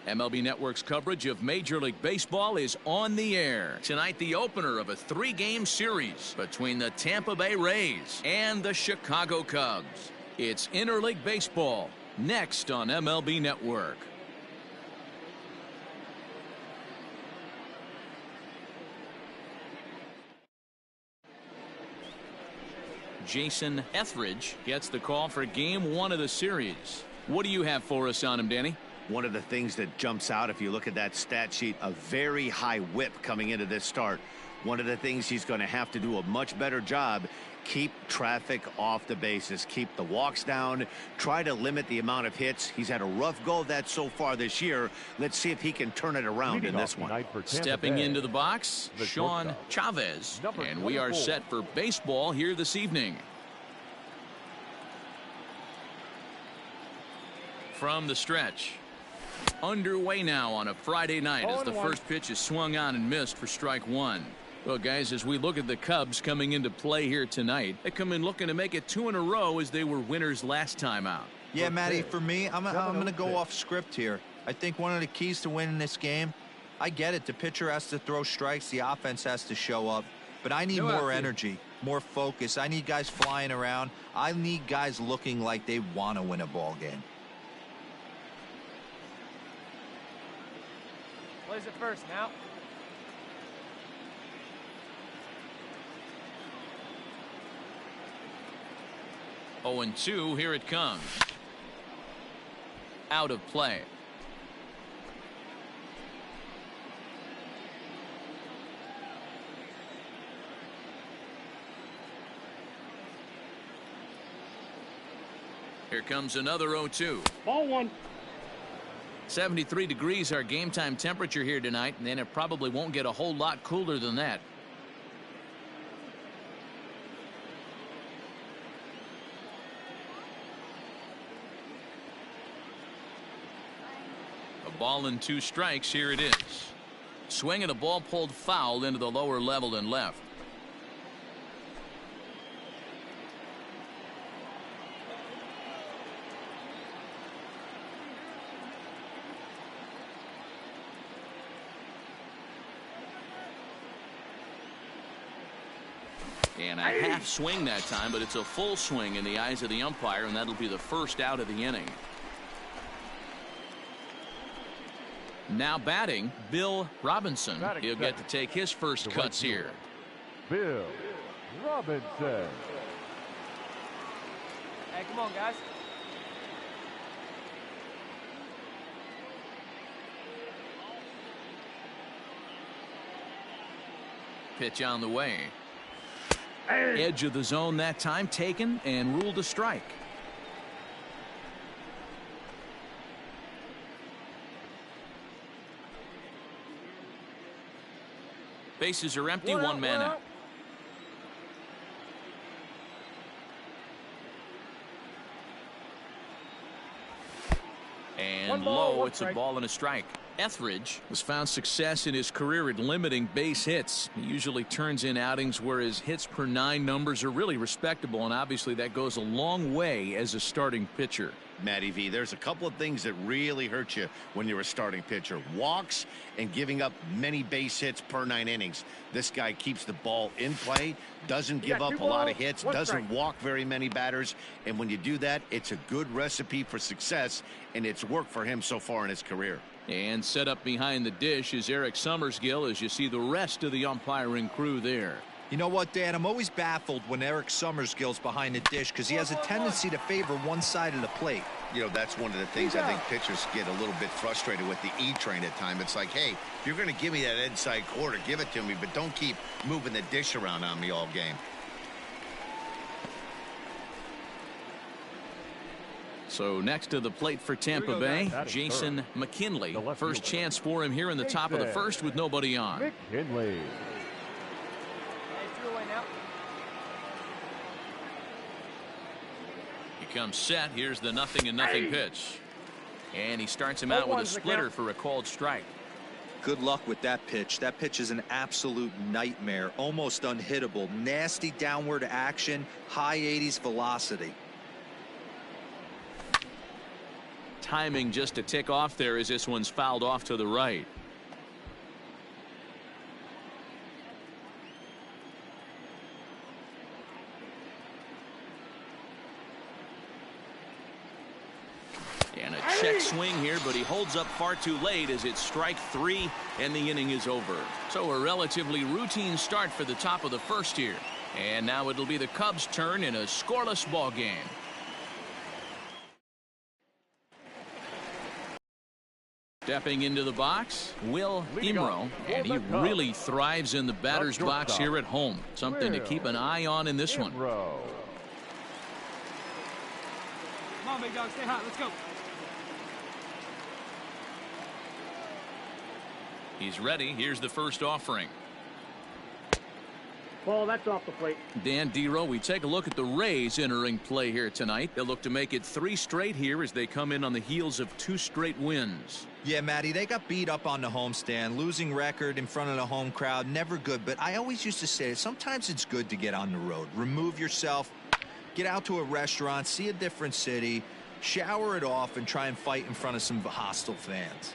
MLB Network's coverage of Major League Baseball is on the air. Tonight, the opener of a 3-game series between the Tampa Bay Rays and the Chicago Cubs. It's Interleague Baseball, next on MLB Network. Jason Etheridge gets the call for Game 1 of the series. What do you have for us on him, Danny? One of the things that jumps out, if you look at that stat sheet, a very high whip coming into this start. One of the things he's going to have to do a much better job, keep traffic off the bases, keep the walks down, try to limit the amount of hits. He's had a rough go of that so far this year. Let's see if he can turn it around in this one. Stepping into the box, Sean Chavez, and we are set for baseball here this evening. From the stretch. Underway now on a Friday night as the first pitch is swung on and missed for strike one. Well, guys, as we look at the Cubs coming into play here tonight, they come in looking to make it 2 in a row as they were winners last time out. Yeah, Matty, for me, I'm going to go off script here. I think one of the keys to winning this game, I get it, the pitcher has to throw strikes, the offense has to show up, but I need more energy, more focus. I need guys flying around. I need guys looking like they want to win a ball game. Plays it first now. Oh, and 2, here it comes. Out of play. Here comes another 0-2. Ball one. 73 degrees our game time temperature here tonight, and then it probably won't get a whole lot cooler than that. A ball and 2 strikes. Here it is. Swing and a ball pulled foul into the lower level and left. And a half swing that time, but it's a full swing in the eyes of the umpire, and that'll be the first out of the inning. Now batting, Bill Robinson. He'll get to take his first cuts here. Bill Robinson. Hey, come on, guys. Pitch on the way. Edge of the zone that time taken and ruled a strike. Bases are empty, 1 man out. And low, it's a ball and a strike. Etheridge has found success in his career at limiting base hits. He usually turns in outings where his hits per 9 numbers are really respectable, and obviously that goes a long way as a starting pitcher. Matty V, there's a couple of things that really hurt you when you're a starting pitcher. Walks and giving up many base hits per 9 innings. This guy keeps the ball in play, doesn't give up a lot of hits, doesn't walk very many batters, and when you do that, it's a good recipe for success, and it's worked for him so far in his career. And set up behind the dish is Eric Summersgill as you see the rest of the umpiring crew there. You know what, Dan? I'm always baffled when Eric Summersgill's behind the dish because he has a tendency to favor one side of the plate. You know, that's one of the things I think pitchers get a little bit frustrated with the E-train at times. It's like, hey, if you're going to give me that inside quarter, give it to me, but don't keep moving the dish around on me all game. So next to the plate for Tampa Bay, Jason McKinley. First chance for him here in the top of the first with nobody on. McKinley. He comes set. Here's the 0-0 pitch. And he starts him out with a splitter for a called strike. Good luck with that pitch. That pitch is an absolute nightmare, almost unhittable. Nasty downward action, high 80s velocity. timing just to tick off there as this one's fouled off to the right. And a check swing here, but he holds up far too late as it's strike 3 and the inning is over. So a relatively routine start for the top of the first here. And now it'll be the Cubs' turn in a scoreless ball game. Stepping into the box, Will Imro, and he really thrives in the batter's box here at home. Something to keep an eye on in this one. Come on, big dog, stay hot. Let's go. He's ready. Here's the first offering. Ball, that's off the plate. Dan Dero, we take a look at the Rays entering play here tonight. They'll look to make it 3 straight here as they come in on the heels of 2 straight wins. Yeah, Matty, they got beat up on the homestand. Losing record in front of the home crowd, never good. But I always used to say it, sometimes it's good to get on the road. Remove yourself, get out to a restaurant, see a different city, shower it off, and try and fight in front of some hostile fans.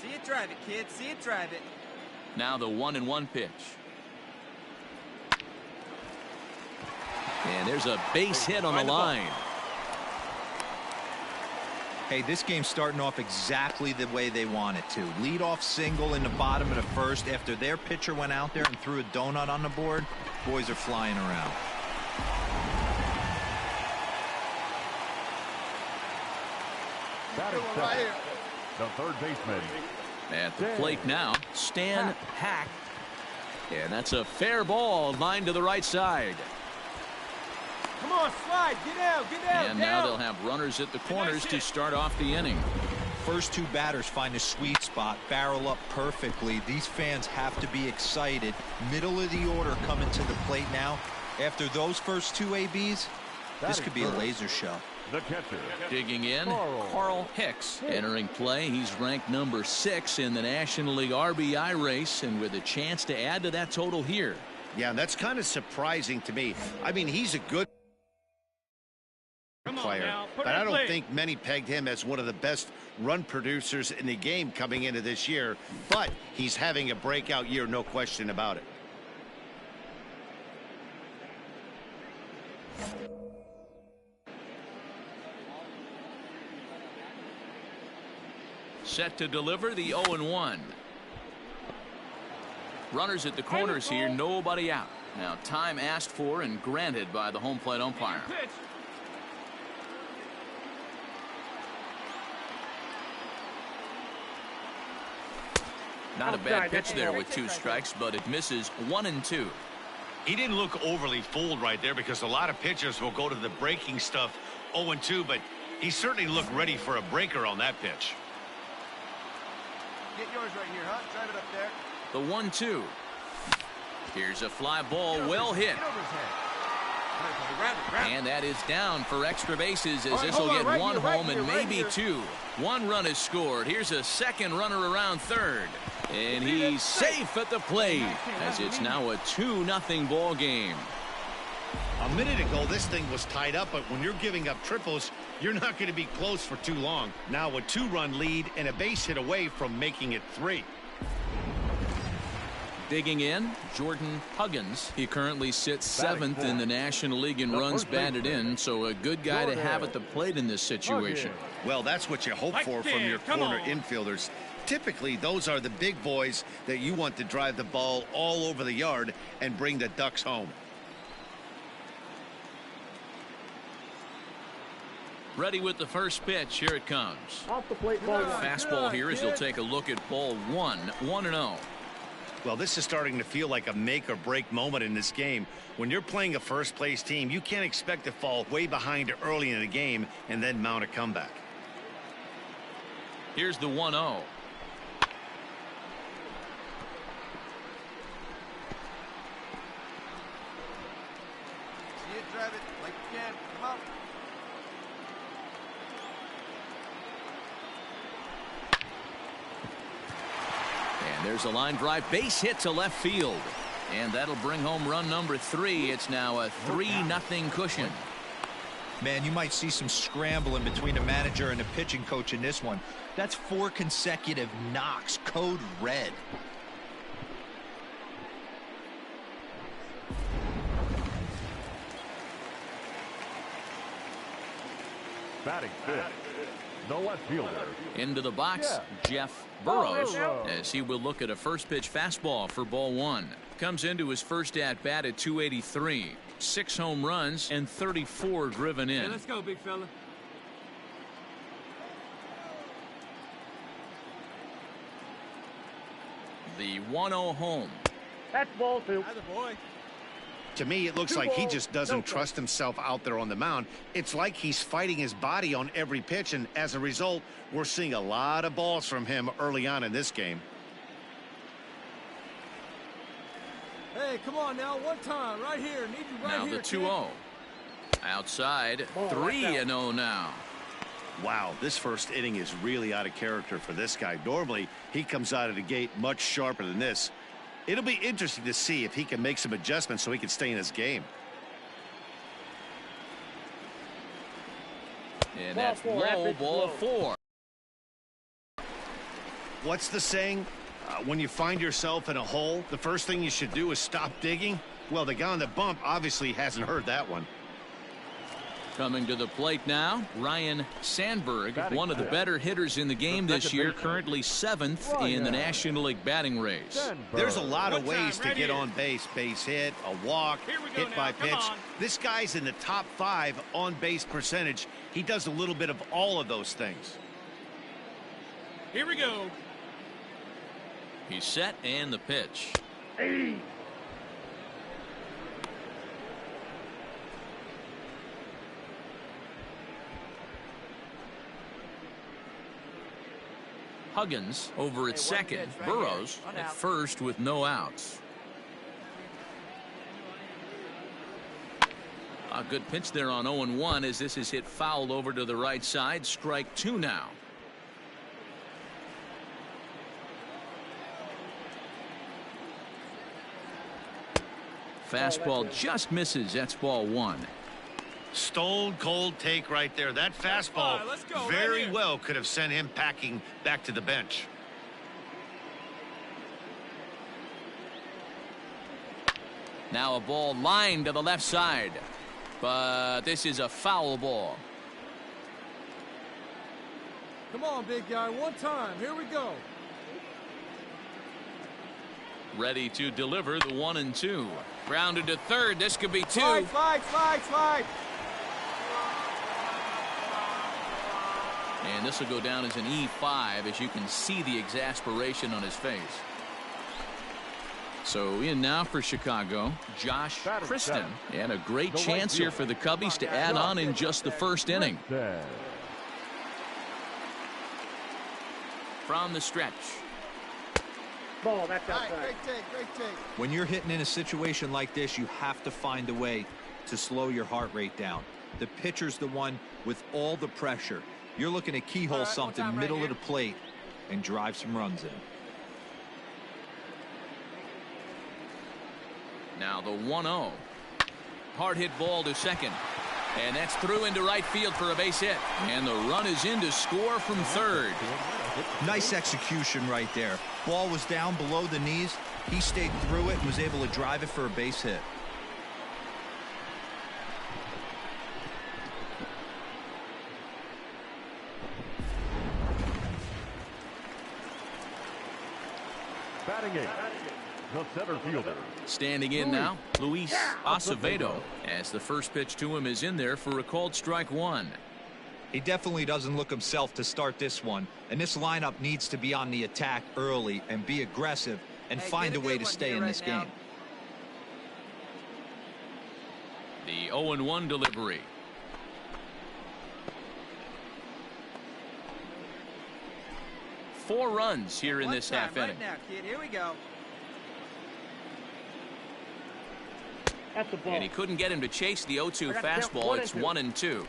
See it, drive it, kid. See it, drive it. Now the 1-1 pitch. And there's a base hit on the line. Hey, this game's starting off exactly the way they want it to. Lead-off single in the bottom of the first after their pitcher went out there and threw a donut on the board. Boys are flying around. Batting second, the third baseman. At the plate now, Stan Hack. And that's a fair ball lined to the right side. Come on, slide. Get out, get out. And now they'll have runners at the corners to start off the inning. First 2 batters find a sweet spot, barrel up perfectly. These fans have to be excited. Middle of the order coming to the plate now. After those first 2 ABs, this could be a laser show. The catcher. Digging in, Carl Hicks entering play. He's ranked number 6 in the National League RBI race, and with a chance to add to that total here. Yeah, that's kind of surprising to me. I mean, he's a good player, but I don't think many pegged him as one of the best run producers in the game coming into this year. But he's having a breakout year, no question about it. Set to deliver the 0-1. Runners at the corners here, nobody out. Now time asked for and granted by the home plate umpire. Not a bad pitch there with 2 strikes, but it misses 1-2. He didn't look overly fooled right there because a lot of pitchers will go to the breaking stuff 0-2, but he certainly looked ready for a breaker on that pitch. Get yours right here, huh? Drive it up there. The 1-2. Here's a fly ball, well hit. And that is down for extra bases as this will get 1 home and maybe 2. 1 run is scored. Here's a second runner around third. And he's safe at the plate as it's now a 2-0 ball game. A minute ago, this thing was tied up, but when you're giving up triples, you're not going to be close for too long. Now a 2-run lead and a base hit away from making it 3. Digging in, Jordan Huggins. He currently sits 7th in the National League in runs batted in, so a good guy to have at the plate in this situation. Well, that's what you hope for from your corner infielders. Typically, those are the big boys that you want to drive the ball all over the yard and bring the Ducks home. Ready with the first pitch. Here it comes. Off the plate, ball 1. Fastball here as he'll take a look at ball 1. 1-0. Well, this is starting to feel like a make or break moment in this game. When you're playing a first place team, you can't expect to fall way behind early in the game and then mount a comeback. Here's the 1-0. See it, drive it like you can. Come on. And there's a line drive base hit to left field. And that'll bring home run number 3. It's now a 3-0 cushion. Man, you might see some scrambling between a manager and a pitching coach in this one. That's 4 consecutive knocks. Code red. Batting fifth, the left fielder. Into the box, Jeff Burrows, as he will look at a first pitch fastball for ball 1. Comes into his first at bat at 283. 6 home runs and 34 driven in. Hey, let's go, big fella. The 1-0 home. That's ball 2. Boy. To me, it looks like he just doesn't trust himself out there on the mound. It's like he's fighting his body on every pitch, and as a result, we're seeing a lot of balls from him early on in this game. Hey, come on now, one time, right here. Need you right Now here. the 2-0. Outside, 3-0 now. Wow, this first inning is really out of character for this guy. Normally, he comes out of the gate much sharper than this. It'll be interesting to see if he can make some adjustments so he can stay in his game. And that's low, ball 4. What's the saying? When you find yourself in a hole, the first thing you should do is stop digging. Well, the guy on the bump obviously hasn't heard that one. Coming to the plate now, Ryan Sandberg, one of the better hitters in the game this year, currently 7th in the National League batting race. There's a lot of ways to get on base. Base hit, a walk, hit by pitch. This guy's in the top 5 on base percentage. He does a little bit of all of those things. Here we go. He's set and the pitch. Hey. Huggins over at second. Burrows at first with no outs. A good pitch there on 0-1 as this is hit foul over to the right side. Strike 2 now. Fastball just misses. That's ball 1. Stone cold take right there. That fastball very well could have sent him packing back to the bench. Now a ball lined to the left side, but this is a foul ball. Come on, big guy, one time. Here we go. Ready to deliver the 1-2. Grounded to third. This could be 2. Slide. And this will go down as an E5 as you can see the exasperation on his face. So in now for Chicago, Josh Kristen. And a great chance here for the Cubbies to add on in just the first inning. From the stretch. Ball, that's outside. Great take. When you're hitting in a situation like this, you have to find a way to slow your heart rate down. The pitcher's the one with all the pressure. You're looking to keyhole something middle of the plate and drive some runs in. Now the 1-0. Hard hit ball to second. And that's through into right field for a base hit. And the run is in to score from third. Nice execution right there. Ball was down below the knees. He stayed through it and was able to drive it for a base hit. Batting 8, the center fielder. Standing in now, Luis Acevedo, as the first pitch to him is in there for a called strike 1. He definitely doesn't look himself to start this one, and this lineup needs to be on the attack early and be aggressive and find a way to stay in this game. The 0-1 delivery. Four runs here in this half inning. Now, kid. Here we go. That's a ball. And he couldn't get him to chase the 0-2 fastball. It's 1-2.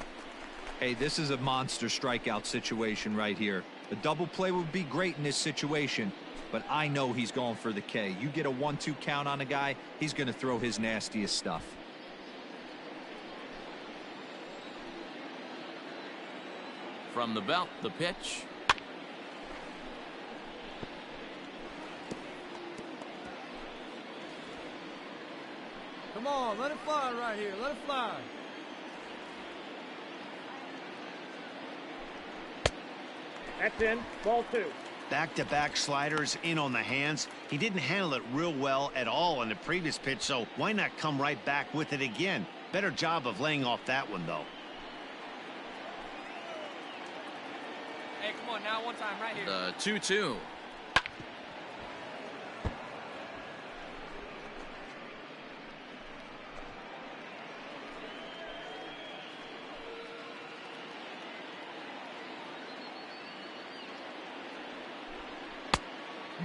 Hey, this is a monster strikeout situation right here. A double play would be great in this situation, but I know he's going for the K. You get a 1-2 count on a guy, he's going to throw his nastiest stuff. From the belt, the pitch. Come on, let it fly right here. Let it fly. That's in. Ball 2. Back-to-back sliders in on the hands. He didn't handle it real well at all on the previous pitch, so why not come right back with it again? Better job of laying off that one, though. Hey, come on now, one time right here. The 2-2.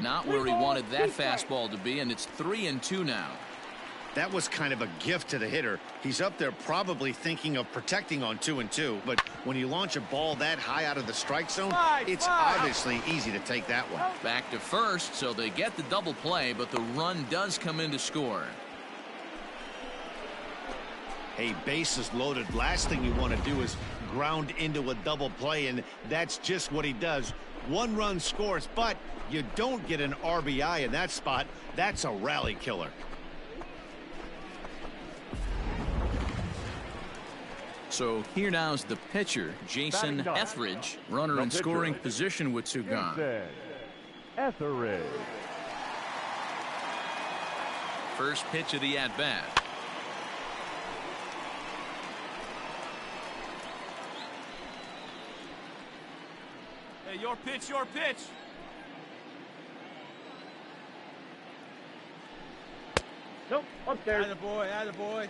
Not where he wanted that fastball to be, and it's 3-2 now. That was kind of a gift to the hitter. He's up there probably thinking of protecting on 2-2, but when you launch a ball that high out of the strike zone, it's obviously easy to take that one. Back to first, so they get the double play, but the run does come in to score. Hey, bases loaded. Last thing you want to do is ground into a double play, and that's just what he does. One run scores, but you don't get an RBI in that spot. That's a rally killer. So here now is the pitcher, Jason Etheridge. Runner in scoring position with two gone. Etheridge. First pitch of the at-bat. Hey, your pitch, your pitch. Nope, upstairs. Attaboy, attaboy.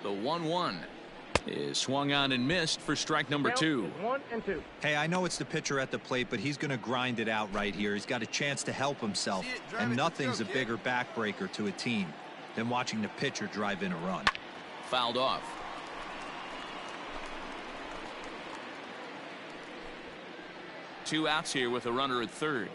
The 1-1 is swung on and missed for strike number 2. 1-2. Hey, I know it's the pitcher at the plate, but he's going to grind it out right here. He's got a chance to help himself, and nothing's a bigger backbreaker to a team than watching the pitcher drive in a run. Fouled off. Two outs here with a runner at third.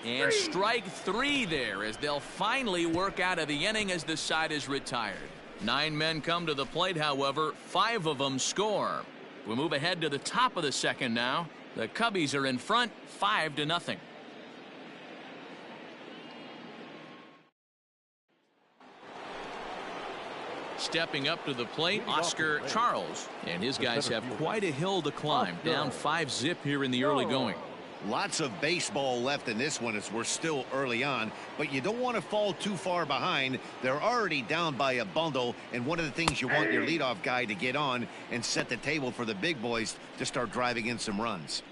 And strike 3 there as they'll finally work out of the inning as the side is retired. 9 men come to the plate, however, 5 of them score. We move ahead to the top of the second now. The Cubbies are in front 5-0. Stepping up to the plate, Oscar Charles, and his guys have quite a hill to climb. Down 5-0 here in the early going. Lots of baseball left in this one as we're still early on, but you don't want to fall too far behind. They're already down by a bundle, and one of the things you want your leadoff guy to get on and set the table for the big boys to start driving in some runs.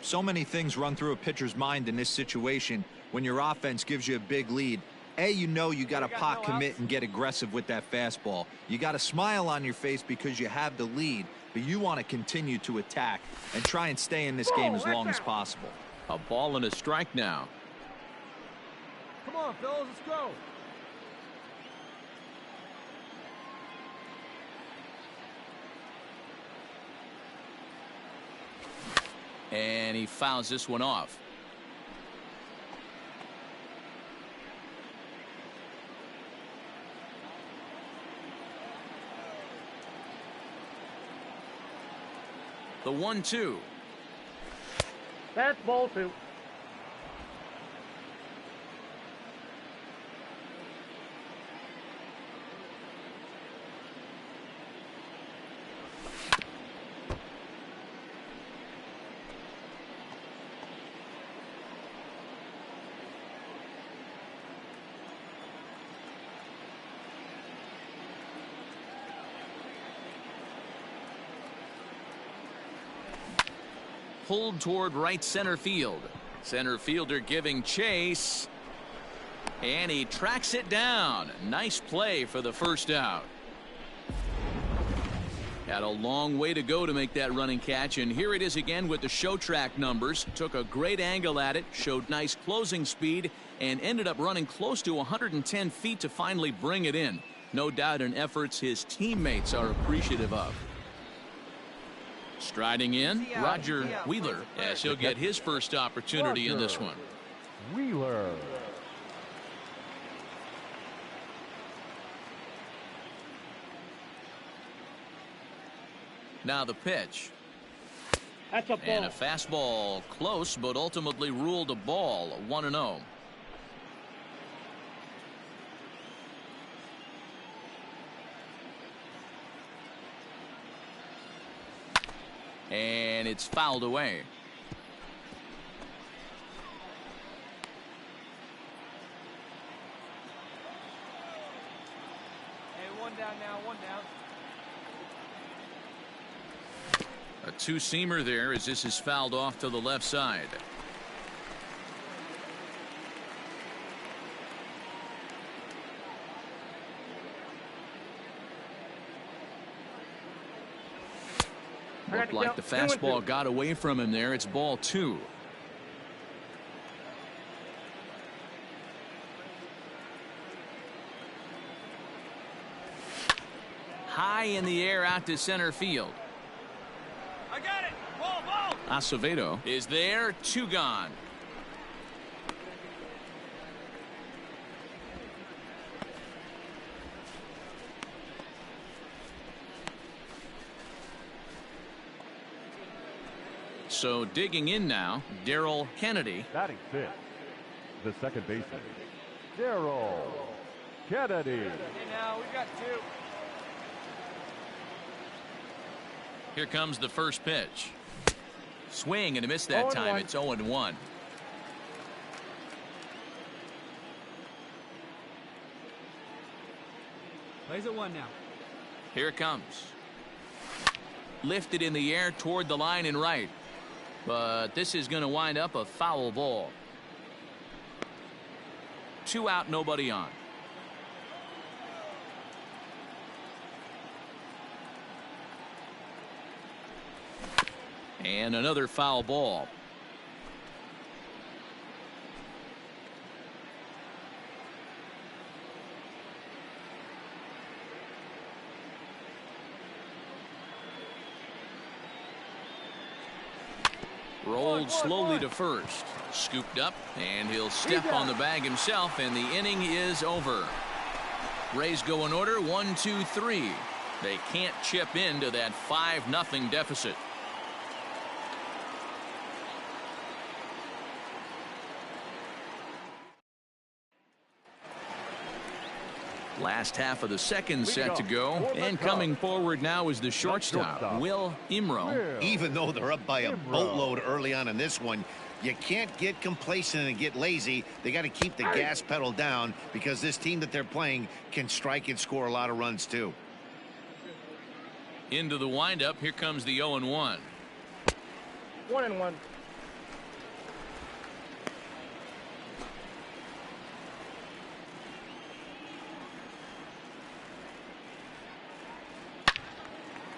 So many things run through a pitcher's mind in this situation when your offense gives you a big lead. You know you got to pot commit and get aggressive with that fastball. You got a smile on your face because you have the lead, but you want to continue to attack and try and stay in this game as long as possible. A ball and a strike now. Come on, fellas, let's go. And he fouls this one off. The 1-2. That's ball 2. Pulled toward right center field. Center fielder giving chase. And he tracks it down. Nice play for the first out. Had a long way to go to make that running catch, and here it is again with the show track numbers. Took a great angle at it, showed nice closing speed, and ended up running close to 110 feet to finally bring it in. No doubt in efforts his teammates are appreciative of. Striding in, Roger Wheeler, as he'll get his first opportunity in this one. Wheeler. Now the pitch. That's a ball. And a fastball close, but ultimately ruled a ball. 1-0. And it's fouled away. Hey, one down now, one down. A two-seamer there as this is fouled off to the left side. Looked like the fastball got away from him there. It's ball 2. High in the air out to center field. I got it. Ball, ball. Acevedo is there. 2 gone. So digging in now, Darryl Kennedy. Batting 5th, the second baseman, Darryl Kennedy. Hey, now we got 2. Here comes the first pitch. Swing and a miss that time. It's 0-1. Plays at 1 now. Here it comes. Lifted in the air toward the line and right. But this is going to wind up a foul ball. 2 out, nobody on. And another foul ball. Rolled slowly to first. Scooped up, and he'll step on the bag himself, and the inning is over. Rays go in order, 1, 2, 3. They can't chip into that 5-0 deficit. Last half of the second set to go, and coming forward now is the shortstop, Will Imro. Even though they're up by a boatload early on in this one, you can't get complacent and get lazy. They got to keep the gas pedal down because this team that they're playing can strike and score a lot of runs too. Into the windup, here comes the 0-1. 1-1.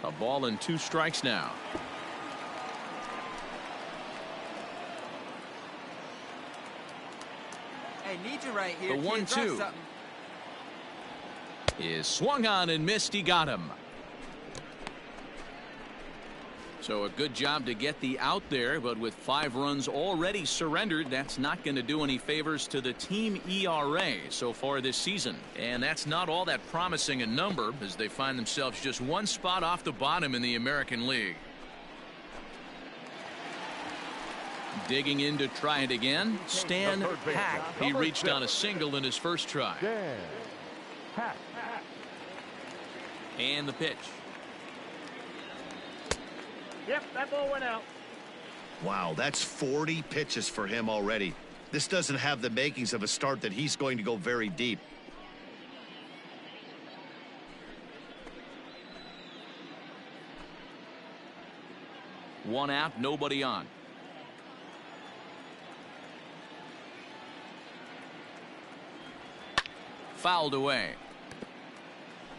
A ball and 2 strikes now. Hey, need you right here. The 1-2 is swung on and missed. He got him. So a good job to get the out there, but with 5 runs already surrendered, that's not going to do any favors to the team ERA so far this season. And that's not all that promising a number as they find themselves just 1 spot off the bottom in the American League. Digging in to try it again, Stan Hack. He reached on a single in his first try. Dan Hack. And the pitch. Yep, that ball went out. Wow, that's 40 pitches for him already. This doesn't have the makings of a start that he's going to go very deep. One out, nobody on. Fouled away.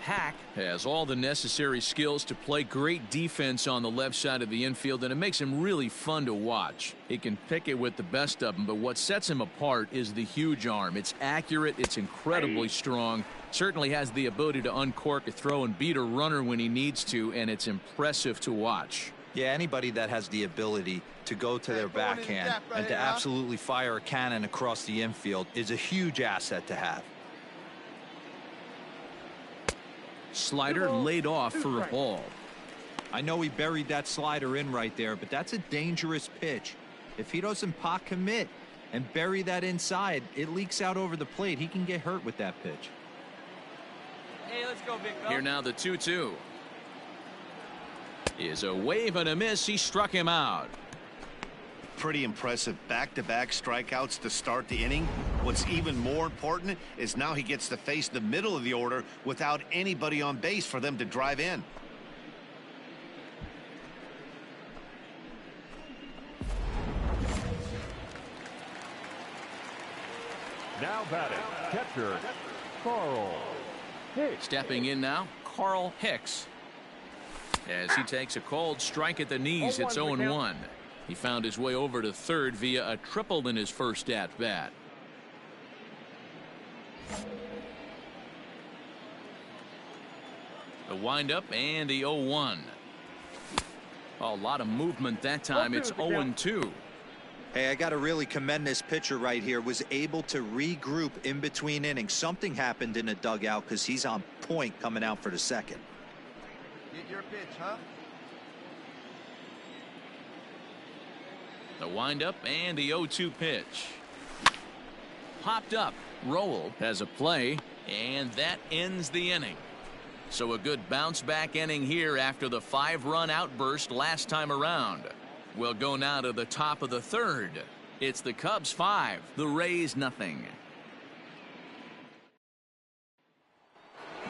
Hack has all the necessary skills to play great defense on the left side of the infield, and it makes him really fun to watch. He can pick it with the best of them, but what sets him apart is the huge arm. It's accurate, it's incredibly strong, certainly has the ability to uncork a throw and beat a runner when he needs to, and it's impressive to watch. Yeah, anybody that has the ability to go to their backhand and to absolutely fire a cannon across the infield is a huge asset to have. Slider laid off for a ball. I know he buried that slider in right there, but that's a dangerous pitch. If he doesn't pot commit and bury that inside, it leaks out over the plate. He can get hurt with that pitch. Hey, let's go, big fella. Here now the 2-2. Is a wave and a miss. He struck him out. Pretty impressive back-to-back strikeouts to start the inning. What's even more important is now he gets to face the middle of the order without anybody on base for them to drive in. Now batting, catcher, Carl Hicks. Stepping in now, Carl Hicks. As he takes a cold strike at the knees, it's 0-1. He found his way over to third via a triple in his first at-bat. The windup and the 0-1. A lot of movement that time. It's 0-2. Hey, I got to really commend this pitcher right here. Was able to regroup in between innings. Something happened in the dugout because he's on point coming out for the second. Get your pitch, huh? The windup and the 0-2 pitch. Popped up. Rowell has a play, and that ends the inning. So a good bounce back inning here after the 5-run outburst last time around. We'll go now to the top of the third. It's the Cubs 5, the Rays nothing.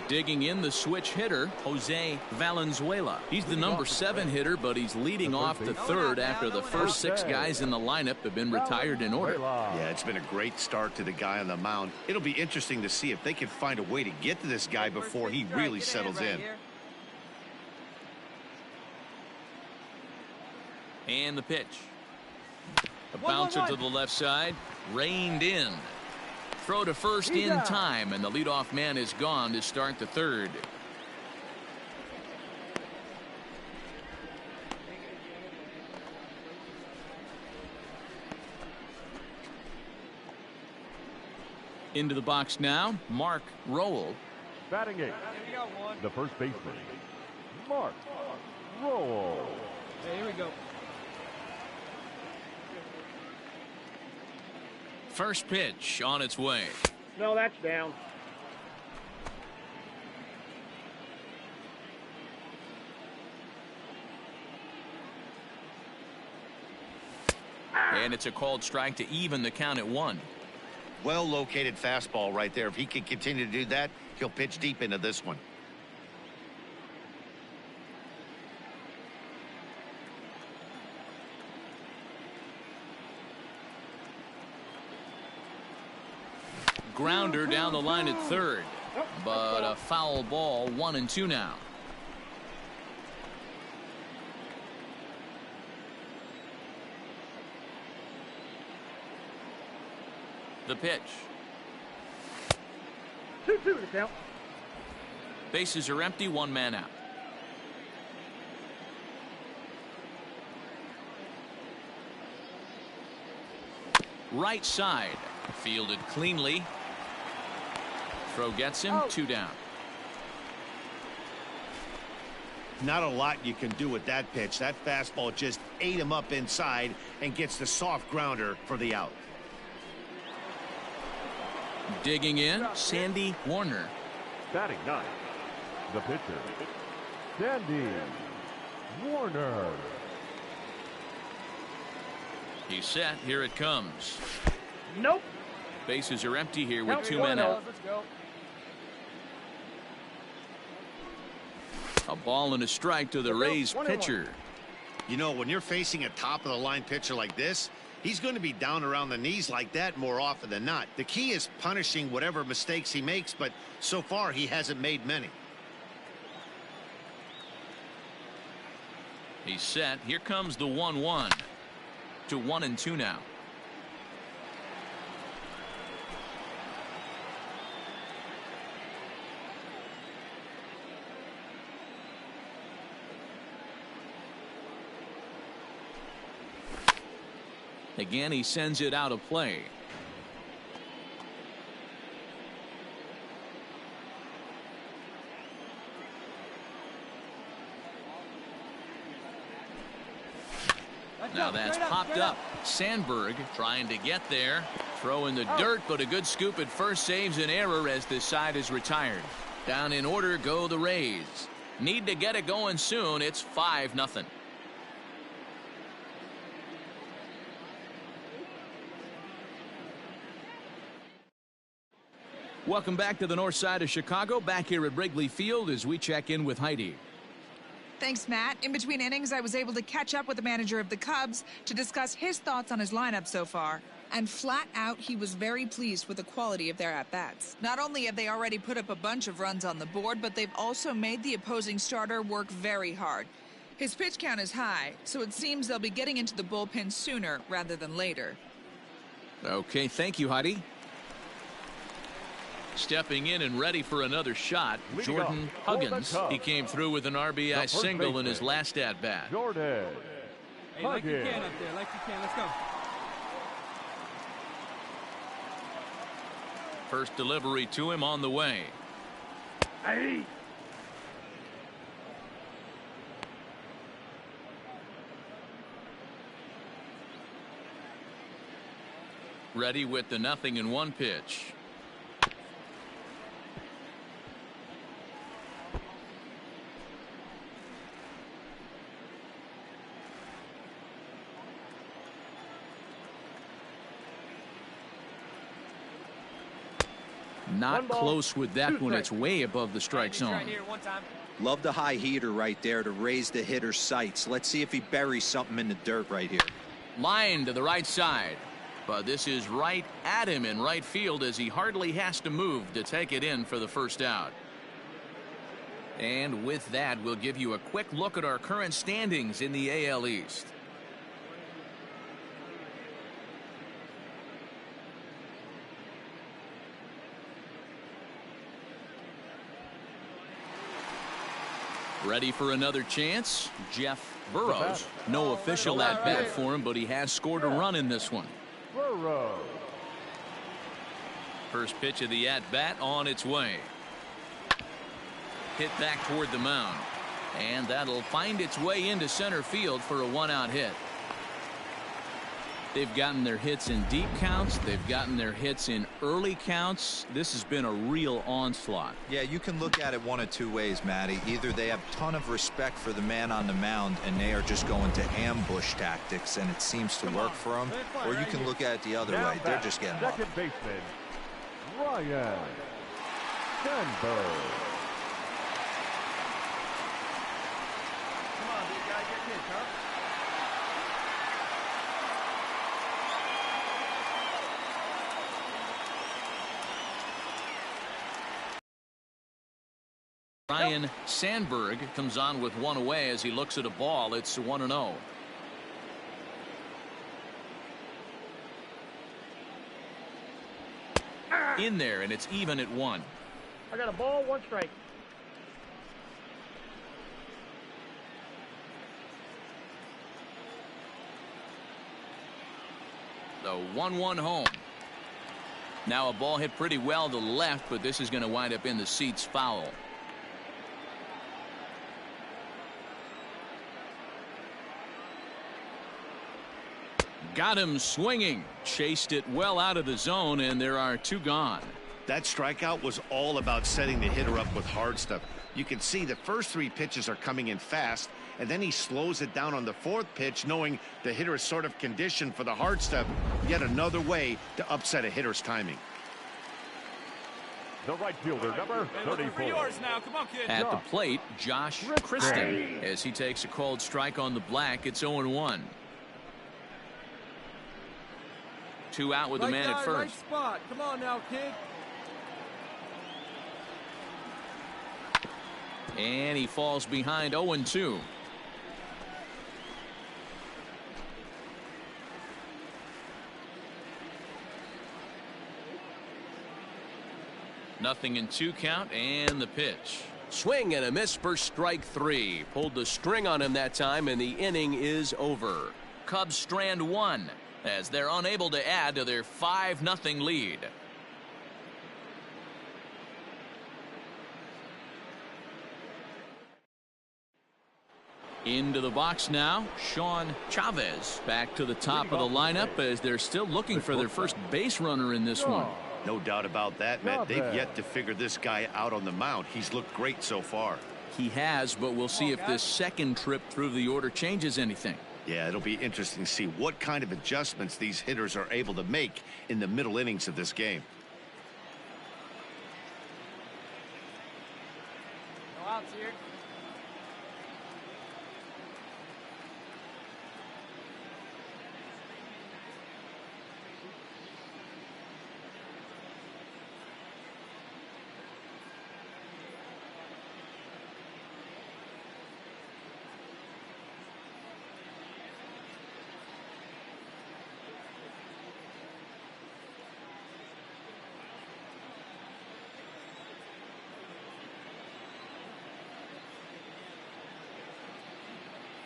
Digging in the switch hitter, Jose Valenzuela. He's the number 7 hitter, but he's leading off the third after the first 6 guys in the lineup have been retired in order. Yeah, it's been a great start to the guy on the mound. It'll be interesting to see if they can find a way to get to this guy before he really settles in. And the pitch. A bouncer to the left side, reined in. Throw to first in time, and the leadoff man is gone to start the third. Into the box now, Mark Rowell. Batting 8, the first baseman, Mark Rowell. Hey, here we go. First pitch on its way. No, that's down. And it's a called strike to even the count at 1. Well located fastball right there. If he can continue to do that, he'll pitch deep into this one. Grounder down the line at third, but a foul ball. 1-2 now. The pitch. 2-2 to count. Bases are empty, 1 man out. Right side, fielded cleanly. Throw gets him, 2 down. Not a lot you can do with that pitch. That fastball just ate him up inside and gets the soft grounder for the out. Digging in, Sandy Warner. Batting 9, the pitcher, Sandy Warner. He's set, here it comes. Nope. Bases are empty here with Count 2 me men one, out. Let's go. A ball and a strike to the Rays pitcher. You know, when you're facing a top-of-the-line pitcher like this, he's going to be down around the knees like that more often than not. The key is punishing whatever mistakes he makes, but so far he hasn't made many. He's set. Here comes the 1-1 to 1-2 now. Again, he sends it out of play. Now that's popped up. Sandberg trying to get there. Throw in the dirt, but a good scoop at first saves an error as this side is retired. Down in order go the Rays. Need to get it going soon. It's 5-0. Welcome back to the north side of Chicago. Back here at Wrigley Field as we check in with Heidi. Thanks, Matt. In between innings, I was able to catch up with the manager of the Cubs to discuss his thoughts on his lineup so far. And flat out, he was very pleased with the quality of their at-bats. Not only have they already put up a bunch of runs on the board, but they've also made the opposing starter work very hard. His pitch count is high, so it seems they'll be getting into the bullpen sooner rather than later. Okay, thank you, Heidi. Stepping in and ready for another shot, Jordan Huggins. He came through with an RBI single in his last at-bat. Jordan. Hey, like you can up there, like you can. Let's go. First delivery to him on the way. Hey. Ready with the 0-1 pitch. Not close with that one. It's way above the strike zone. Right here, one time. Love the high heater right there to raise the hitter's sights. Let's see if he buries something in the dirt right here. Line to the right side. But this is right at him in right field as he hardly has to move to take it in for the first out. And with that, we'll give you a quick look at our current standings in the AL East. Ready for another chance? Jeff Burrows. No official at bat for him, but he has scored a run in this one. Burrows. First pitch of the at bat on its way. Hit back toward the mound. And that'll find its way into center field for a one-out hit. They've gotten their hits in deep counts. They've gotten their hits in early counts. This has been a real onslaught. Yeah, you can look at it one of two ways, Matty. Either they have a ton of respect for the man on the mound and they are just going to ambush tactics and it seems to work for them, or you can look at it the other way. They're just getting up. Second baseman, Ryan Sandberg. Come on, big guy, get hit, huh? Ryan Sandberg comes on with one away as he looks at a ball. It's 1-0. In there, and it's even at 1. I got a ball, 1 strike. The 1-1 home. Now a ball hit pretty well to the left, but this is going to wind up in the seats foul. Got him swinging. Chased it well out of the zone, and there are 2 gone. That strikeout was all about setting the hitter up with hard stuff. You can see the first 3 pitches are coming in fast, and then he slows it down on the 4th pitch, knowing the hitter is sort of conditioned for the hard stuff. Yet another way to upset a hitter's timing. The right fielder, number 34. Yours now. Come on, kid. At the plate, Josh Kristen. As he takes a cold strike on the black, it's 0-1. 2 out with the man at first. Right spot. Come on now, kid. And he falls behind 0-2. Nothing in 2 count, and the pitch. Swing and a miss for strike 3. Pulled the string on him that time, and the inning is over. Cubs strand one as they're unable to add to their 5-0 lead. Into the box now, Sean Chavez back to the top of the lineup as they're still looking for their first base runner in this one. No doubt about that, Matt. They've yet to figure this guy out on the mound. He's looked great so far. He has, but we'll see if this second trip through the order changes anything. Yeah, it'll be interesting to see what kind of adjustments these hitters are able to make in the middle innings of this game. No outs here.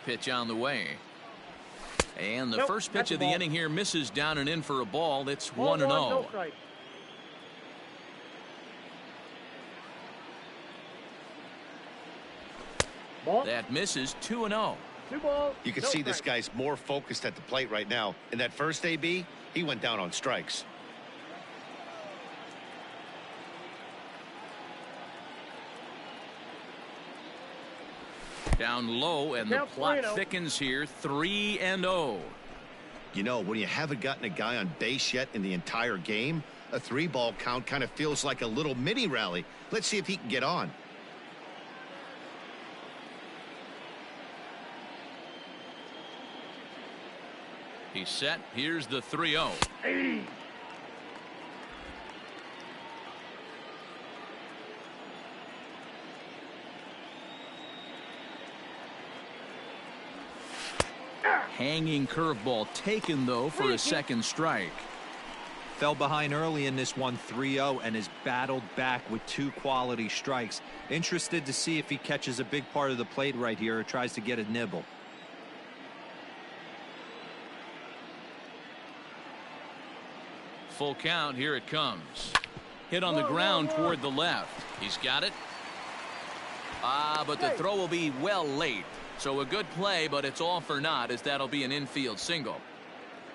Pitch on the way. And the first pitch that's a of the ball. inning here misses down and in for a ball. It's Ball 1-0. no strike. Ball. That misses 2-0. 2 balls. You can no see this strikes. guy's more focused at the plate right now. In that first AB, he went down on strikes. Down low, and the Count plot 3-0. thickens here. 3-0. You know, when you haven't gotten a guy on base yet in the entire game, a 3-ball count kind of feels like a little mini rally. Let's see if he can get on. He's set. Here's the 3-0. Hey. Hanging curveball taken, though, for a second strike. Fell behind early in this one 3-0 and has battled back with 2 quality strikes. Interested to see if he catches a big part of the plate right here or tries to get a nibble. Full count. Here it comes. Hit on the ground toward the left. He's got it. But the throw will be well late. So a good play, but it's all for naught, as that'll be an infield single.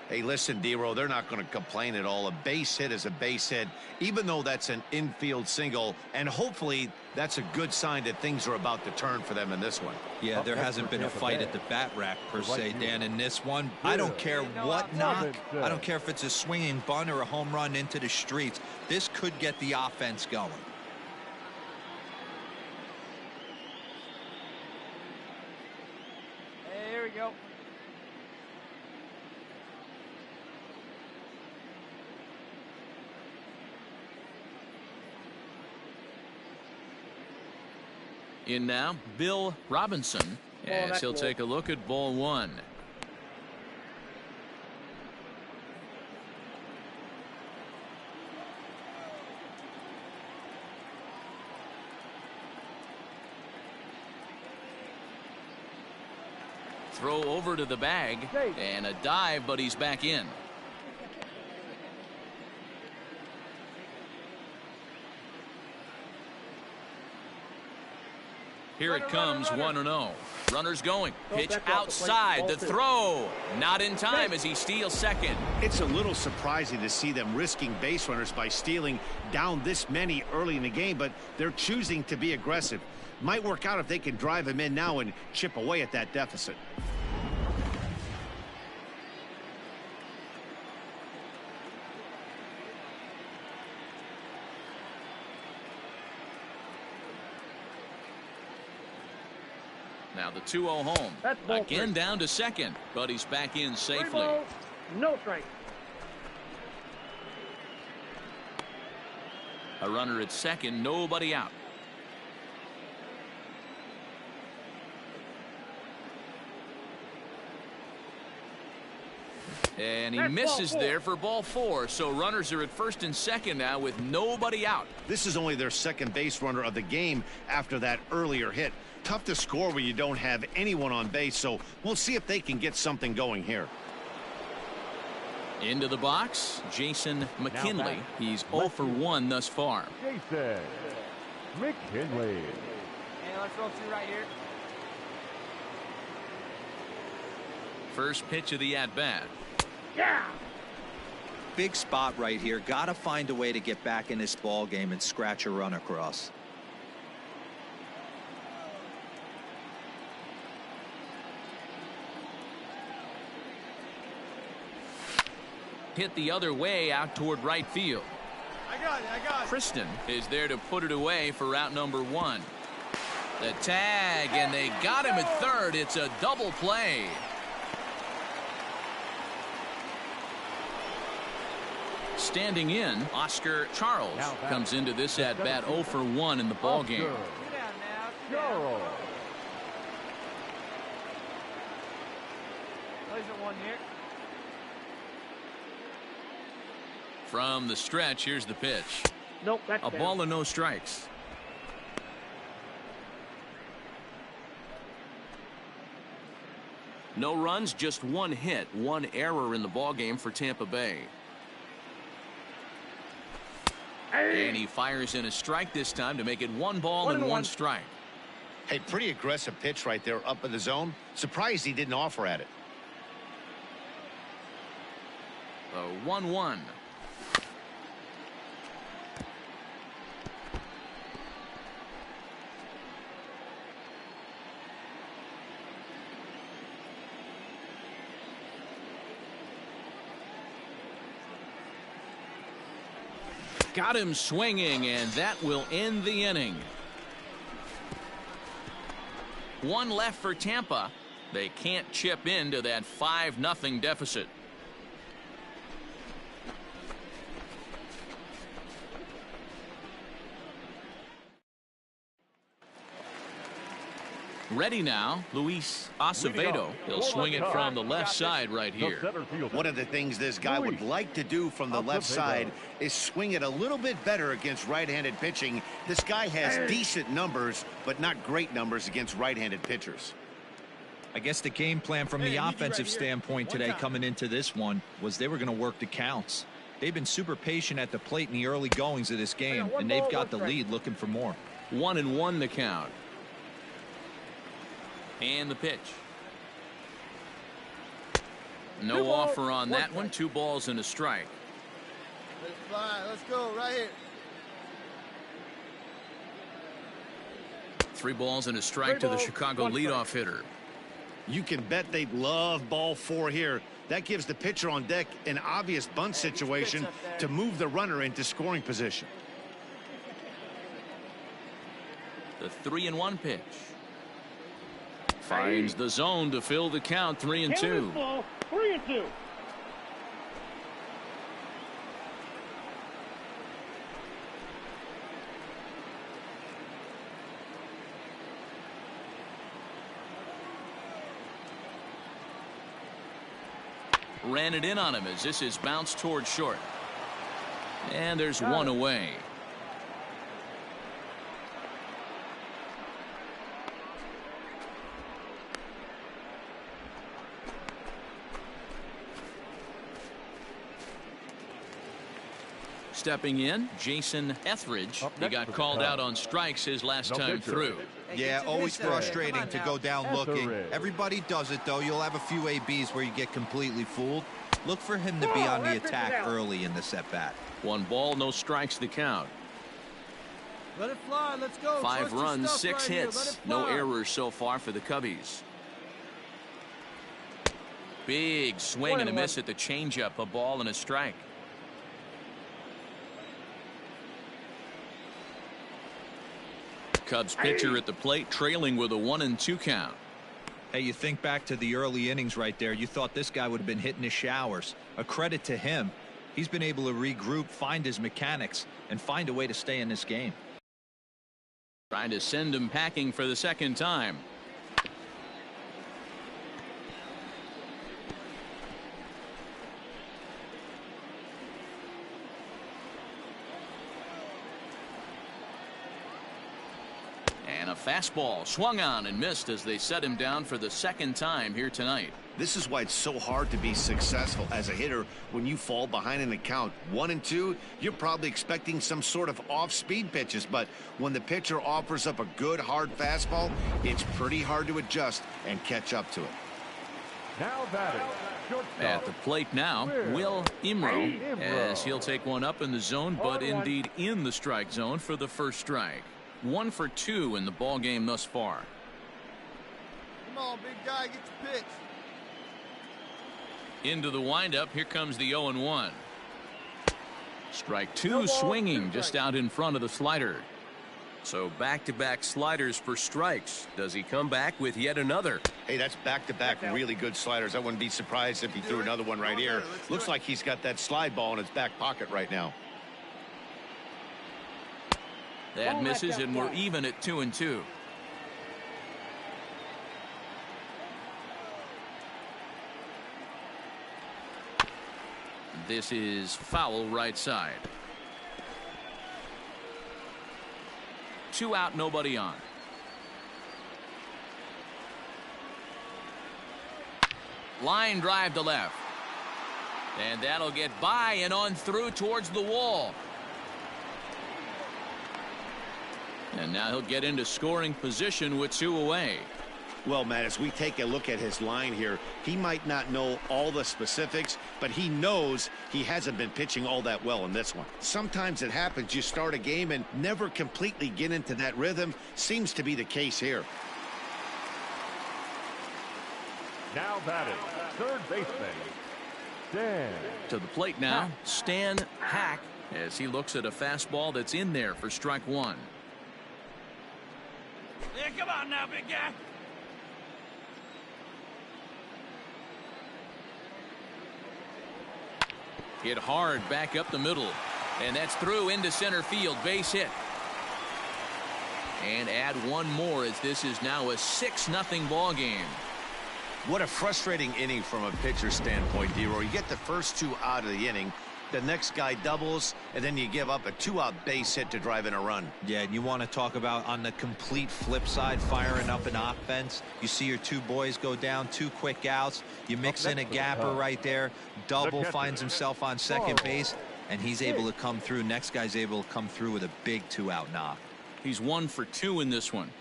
Hey, listen, D-Row, they're not going to complain at all. A base hit is a base hit, even though that's an infield single. And hopefully that's a good sign that things are about to turn for them in this one. Yeah, there hasn't been a fight at the bat rack per se, Dan, in this one. I don't care what knock. I don't care if it's a swinging bunt or a home run into the streets. This could get the offense going. There we go. In now, Bill Robinson, as he'll take a look at ball 1. Throw over to the bag, and a dive, but he's back in. Here it comes, 1-0. Runners going. Pitch outside. The throw. Not in time as he steals second. It's a little surprising to see them risking base runners by stealing down this many early in the game, but they're choosing to be aggressive. Might work out if they can drive him in now and chip away at that deficit. Now the 2-0 home. Again down to second, but he's back in safely. No strike. A runner at second, nobody out. And he misses there for ball 4. So runners are at first and second now with nobody out. This is only their second base runner of the game after that earlier hit. Tough to score when you don't have anyone on base, so we'll see if they can get something going here. Into the box, Jason McKinley. He's 0 for 1 thus far. Jason McKinley. And let's roll 2 right here. First pitch of the at-bat. Yeah. Big spot right here. Got to find a way to get back in this ball game and scratch a run across. Hit the other way out toward right field. I got it. Kristen is there to put it away for out number 1. The tag, and they got him at third. It's a double play. Standing in, Oscar Charles comes into this at-bat 0 for 1 in the ball game. Get down now. Charles. Plays at 1 here. From the stretch, here's the pitch. Nope, that's A down. ball and no strikes. No runs, just 1 hit, 1 error in the ball game for Tampa Bay. And he fires in a strike this time to make it 1 ball and 1 strike. Hey, pretty aggressive pitch right there up in the zone. Surprised he didn't offer at it. The 1-1. Got him swinging, and that will end the inning. 1 left for Tampa. They can't chip into that 5-0 deficit. Ready now, Luis Acevedo. He'll swing it from the left side right here. One of the things this guy would like to do from the left side is swing it a little bit better against right-handed pitching. This guy has decent numbers, but not great numbers against right-handed pitchers. I guess the game plan from the offensive standpoint today coming into this one was they were going to work the counts. They've been super patient at the plate in the early goings of this game, and they've got the lead looking for more. 1-1 the count. And the pitch. No offer on that one. 2 balls and a strike. Let's fly. Let's go right here. 3 balls and a strike to the Chicago leadoff hitter. You can bet they love ball 4 here. That gives the pitcher on deck an obvious bunt situation to move the runner into scoring position. The 3-1 pitch. Finds the zone to fill the count. 3-2. 3-2. Ran it in on him as this is bounced toward short. And there's 1 away. Stepping in, Jason Etheridge. He got called out on strikes his last time through. Yeah, always frustrating to go down looking. Everybody does it, though. You'll have a few ABs where you get completely fooled. Look for him to be on the attack early in this at-bat. 1 ball, no strikes the count. Let it fly. Let's go. 5 runs, 6 hits. No errors so far for the Cubbies. Big swing and a miss at the changeup. A ball and a strike. Cubs pitcher at the plate, trailing with a 1-2 count. Hey, you think back to the early innings right there. You thought this guy would have been hitting his showers. A credit to him. He's been able to regroup, find his mechanics, and find a way to stay in this game. Trying to send him packing for the 2nd time. fastball swung on and missed as they set him down for the second time here tonight. This is why it's so hard to be successful as a hitter when you fall behind in the count 1-2. You're probably expecting some sort of off-speed pitches, but when the pitcher offers up a good hard fastball, it's pretty hard to adjust and catch up to it. Now batting. At the plate now, Will Imro, as he'll take one up in the zone, but indeed in the strike zone for the first strike. 1 for 2 in the ball game thus far. Come on, big guy, get your pitch. Into the windup. Here comes the 0-1. Strike 2 swinging just out in front of the slider. So back-to-back sliders for strikes. Does he come back with yet another? Hey, that's back-to-back really good sliders. I wouldn't be surprised if he threw another one right here. Looks like he's got that slide ball in his back pocket right now. That misses, and we're even at 2-2. This is foul right side. 2 out, nobody on. Line drive to left. And that'll get by and on through towards the wall. And now he'll get into scoring position with 2 away. Well, Matt, as we take a look at his line here, he might not know all the specifics, but he knows he hasn't been pitching all that well in this one. Sometimes it happens. You start a game and never completely get into that rhythm. Seems to be the case here. Now batting. Third baseman. Stan. To the plate now, Stan Hack, as he looks at a fastball that's in there for strike 1. Yeah, come on now, big guy. Hit hard back up the middle, and that's through into center field. Base hit. And add one more as this is now a 6-0 ball game. What a frustrating inning from a pitcher's standpoint, D-Roy. You get the first 2 out of the inning. The next guy doubles, and then you give up a 2-out base hit to drive in a run. Yeah, and you want to talk about on the complete flip side, firing up an offense. You see your 2 boys go down, 2 quick outs. You mix in a gapper right there. Double finds himself on second base, and he's able to come through. Next guy's able to come through with a big 2-out knock. He's 1 for 2 in this one.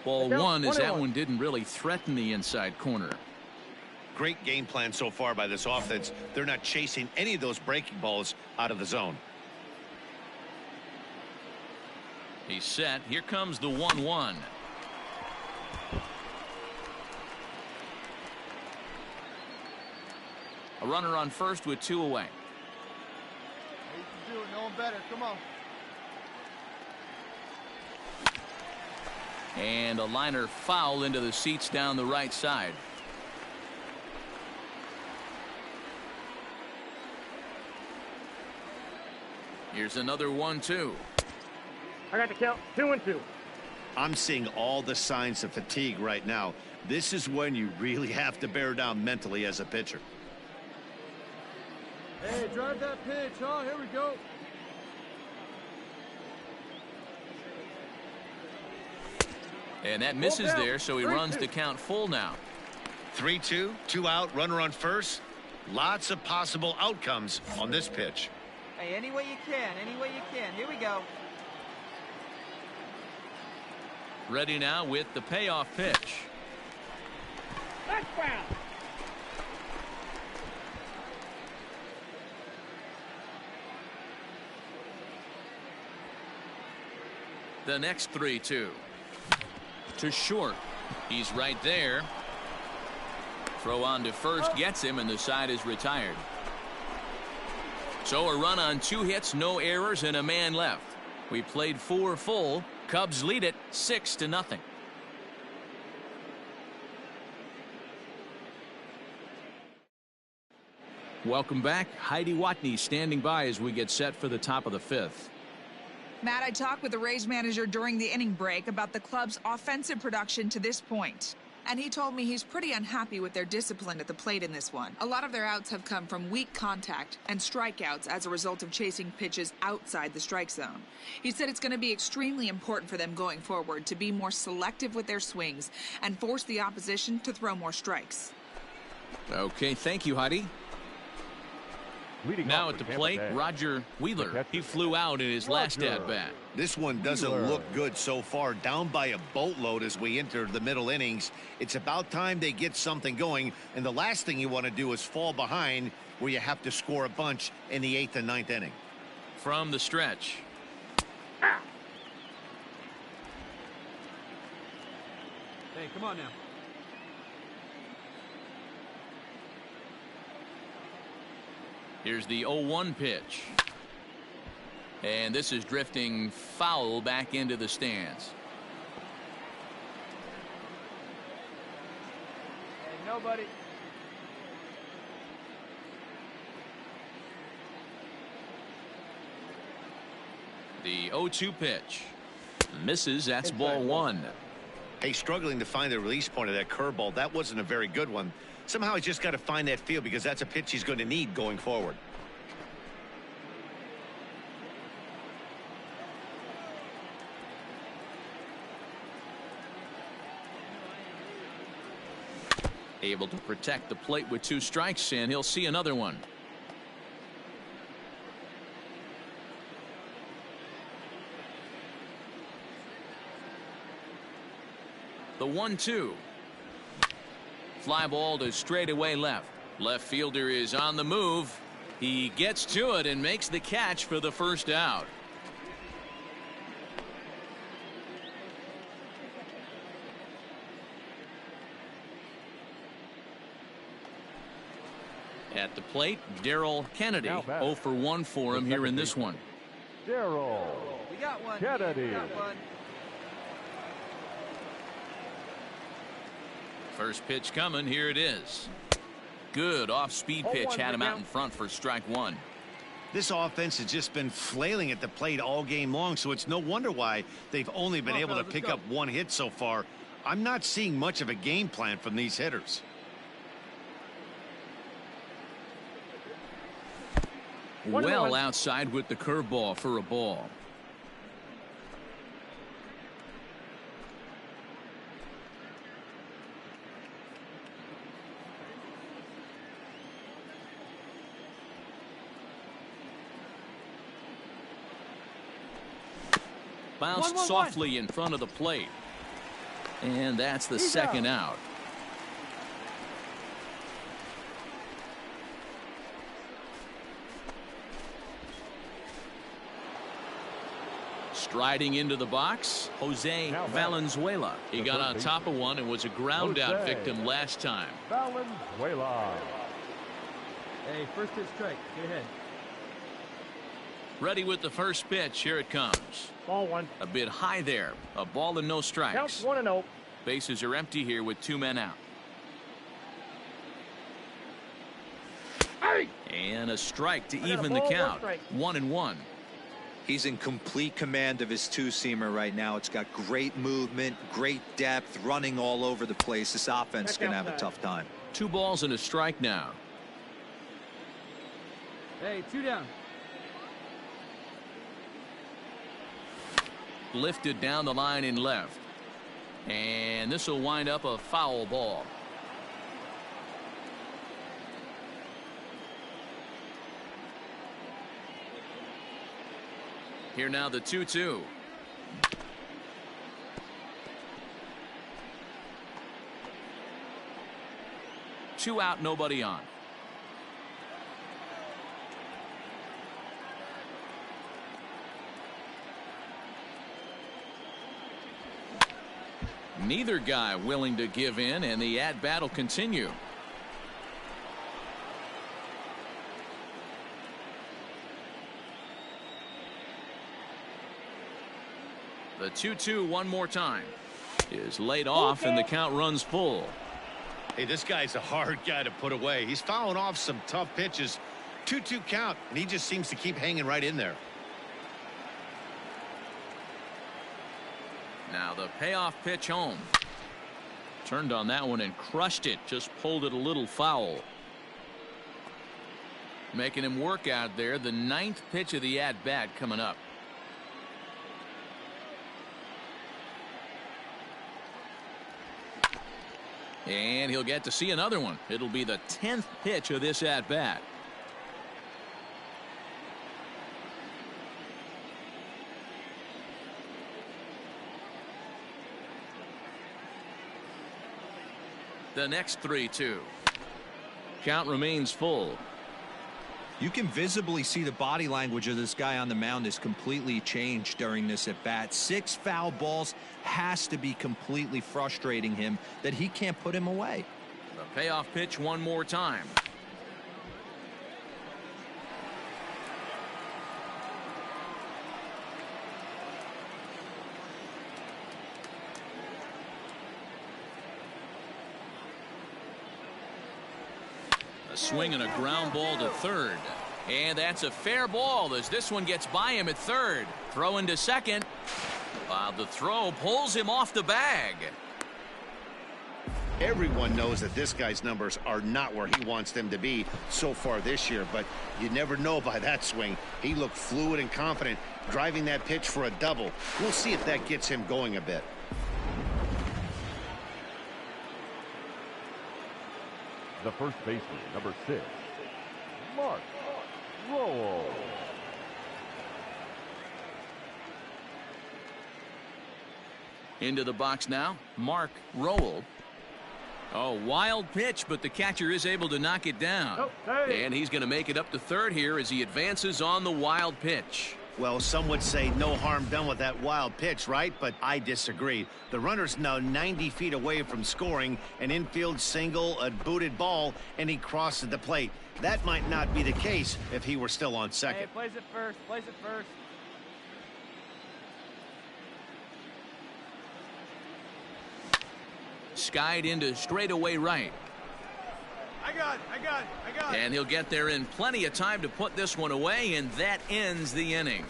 Ball 1 as that one didn't really threaten the inside corner. Great game plan so far by this offense. They're not chasing any of those breaking balls out of the zone. He's set. Here comes the 1-1. A runner on first with 2 away. Hey, you can do it. No one better. Come on. And a liner foul into the seats down the right side. Here's another 1-2. I got the count. 2-2. I'm seeing all the signs of fatigue right now. This is when you really have to bear down mentally as a pitcher. Hey, drive that pitch. Oh, here we go. And that misses there, so he runs the count full now. 3-2, 2 out, runner on first. Lots of possible outcomes on this pitch. Hey, any way you can, any way you can. Here we go. Ready now with the payoff pitch. That's foul. The next 3-2. To short. He's right there. Throw on to first gets him, and the side is retired. So a run on 2 hits, no errors, and a man left. We played 4 full. Cubs lead it 6-0. Welcome back. Heidi Watney standing by as we get set for the top of the 5th. Matt, I talked with the Rays manager during the inning break about the club's offensive production to this point. And he told me he's pretty unhappy with their discipline at the plate in this one. A lot of their outs have come from weak contact and strikeouts as a result of chasing pitches outside the strike zone. He said it's going to be extremely important for them going forward to be more selective with their swings and force the opposition to throw more strikes. Okay, thank you, Heidi. Now at the plate, Roger Wheeler. He flew out in his last at-bat. This one doesn't look good so far. Down by a boatload as we enter the middle innings. It's about time they get something going, and the last thing you want to do is fall behind where you have to score a bunch in the 8th and 9th inning. From the stretch. Hey, come on now. Here's the 0-1 pitch. And this is drifting foul back into the stands. Hey, nobody. The 0-2 pitch. Misses. That's ball one. Hey, struggling to find the release point of that curveball. That wasn't a very good one. Somehow he's just got to find that feel because that's a pitch he's going to need going forward. Able to protect the plate with 2 strikes, and he'll see another one. The 1-2. Fly ball to straightaway left. Left fielder is on the move. He gets to it and makes the catch for the first out. At the plate, Darryl Kennedy. 0 for 1 for him here in this one. Darryl We got one. Kennedy. We got one. First pitch coming. Here it is. Good off-speed pitch. Had him out in front for strike one. This offense has just been flailing at the plate all game long, so it's no wonder why they've only been able to pick up 1 hit so far. I'm not seeing much of a game plan from these hitters. Well outside with the curveball for a ball. Bounced softly in front of the plate. And that's the second out. Striding into the box, Jose Valenzuela. He got on top of one and was a ground out victim last time. Valenzuela. Hey, first pitch strike. Get ahead. Ready with the first pitch. Here it comes. Ball one. A bit high there. A ball and no strikes. Counts 1-0. Bases are empty here with 2 men out. Hey! And a strike to even the count. 1-1. He's in complete command of his 2-seamer right now. It's got great movement, great depth, running all over the place. This offense is going to have a tough time. 2 balls and a strike now. Hey, 2 down. Lifted down the line in left. And this will wind up a foul ball. Here now the 2-2. Two out, nobody on. Neither guy willing to give in, and the at-bat will continue. The 2-2 one more time is laid off, and the count runs full. Hey, this guy's a hard guy to put away. He's fouling off some tough pitches. 2-2 count, and he just seems to keep hanging right in there. Now the payoff pitch home. Turned on that one and crushed it. Just pulled it a little foul. Making him work out there. The 9th pitch of the at-bat coming up. And he'll get to see another one. It'll be the 10th pitch of this at-bat. The next 3-2. Count remains full. You can visibly see the body language of this guy on the mound is completely changed during this at bat. 6 foul balls has to be completely frustrating him that he can't put him away. The payoff pitch one more time. A swing and a ground ball to third. And that's a fair ball as this one gets by him at third. Throw into second. The throw pulls him off the bag. Everyone knows that this guy's numbers are not where he wants them to be so far this year, but you never know by that swing. He looked fluid and confident, driving that pitch for a double. We'll see if that gets him going a bit. The first baseman, number 6, Mark Roll. Into the box now, Mark Roll. Oh, wild pitch, but the catcher is able to knock it down. And he's going to make it up to third here as he advances on the wild pitch. Well, some would say no harm done with that wild pitch, right? But I disagree. The runner's now 90 feet away from scoring, an infield single, a booted ball, and he crosses the plate. That might not be the case if he were still on second. Hey, place it first. Place it first. Skied into straightaway right. I got it. And he'll get there in plenty of time to put this one away, and that ends the inning.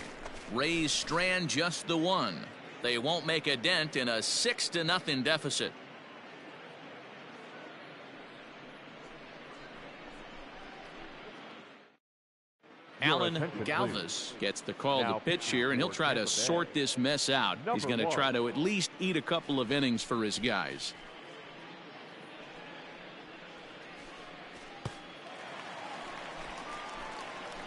Rays strand just the one. They won't make a dent in a 6-0 deficit. Alan Galvis gets the call to pitch here, and he'll try to sort this mess out. He's going to try to at least eat a couple of innings for his guys.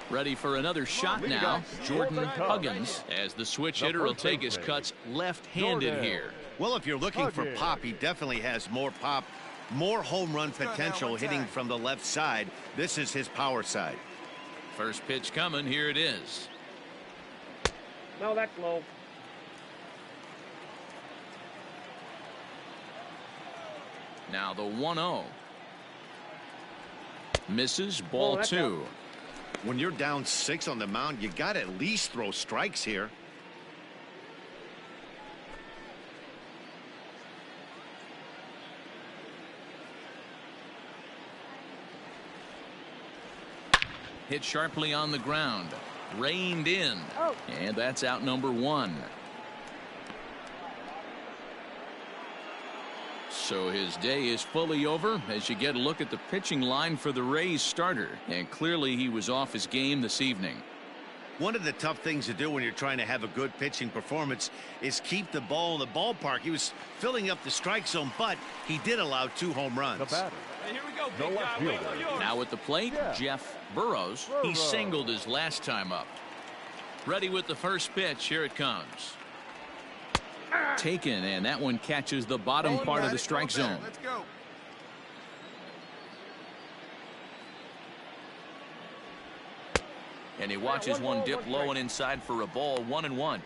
Ready for another shot now. Jordan Huggins, as the switch hitter, will take his cuts left-handed here. Well, if you're looking for pop, he definitely has more pop, more home run potential hitting from the left side. This is his power side. First pitch coming. Here it is. No, that's low. Now the 1-0. Misses, ball 2. When you're down 6 on the mound, you got to at least throw strikes here. Hit sharply on the ground. Reined in. And that's out number 1. So his day is fully over as you get a look at the pitching line for the Rays starter. And clearly he was off his game this evening. One of the tough things to do when you're trying to have a good pitching performance is keep the ball in the ballpark. He was filling up the strike zone, but he did allow 2 home runs. The batter. Hey, here we go, big guy. Wait for yours. Now at the plate, Jeff Burrows. He singled his last time up. Ready with the first pitch. Here it comes. Taken, and that one catches the bottom part of the strike zone. Let's go. And he watches one dip low and inside for a ball. 1-1.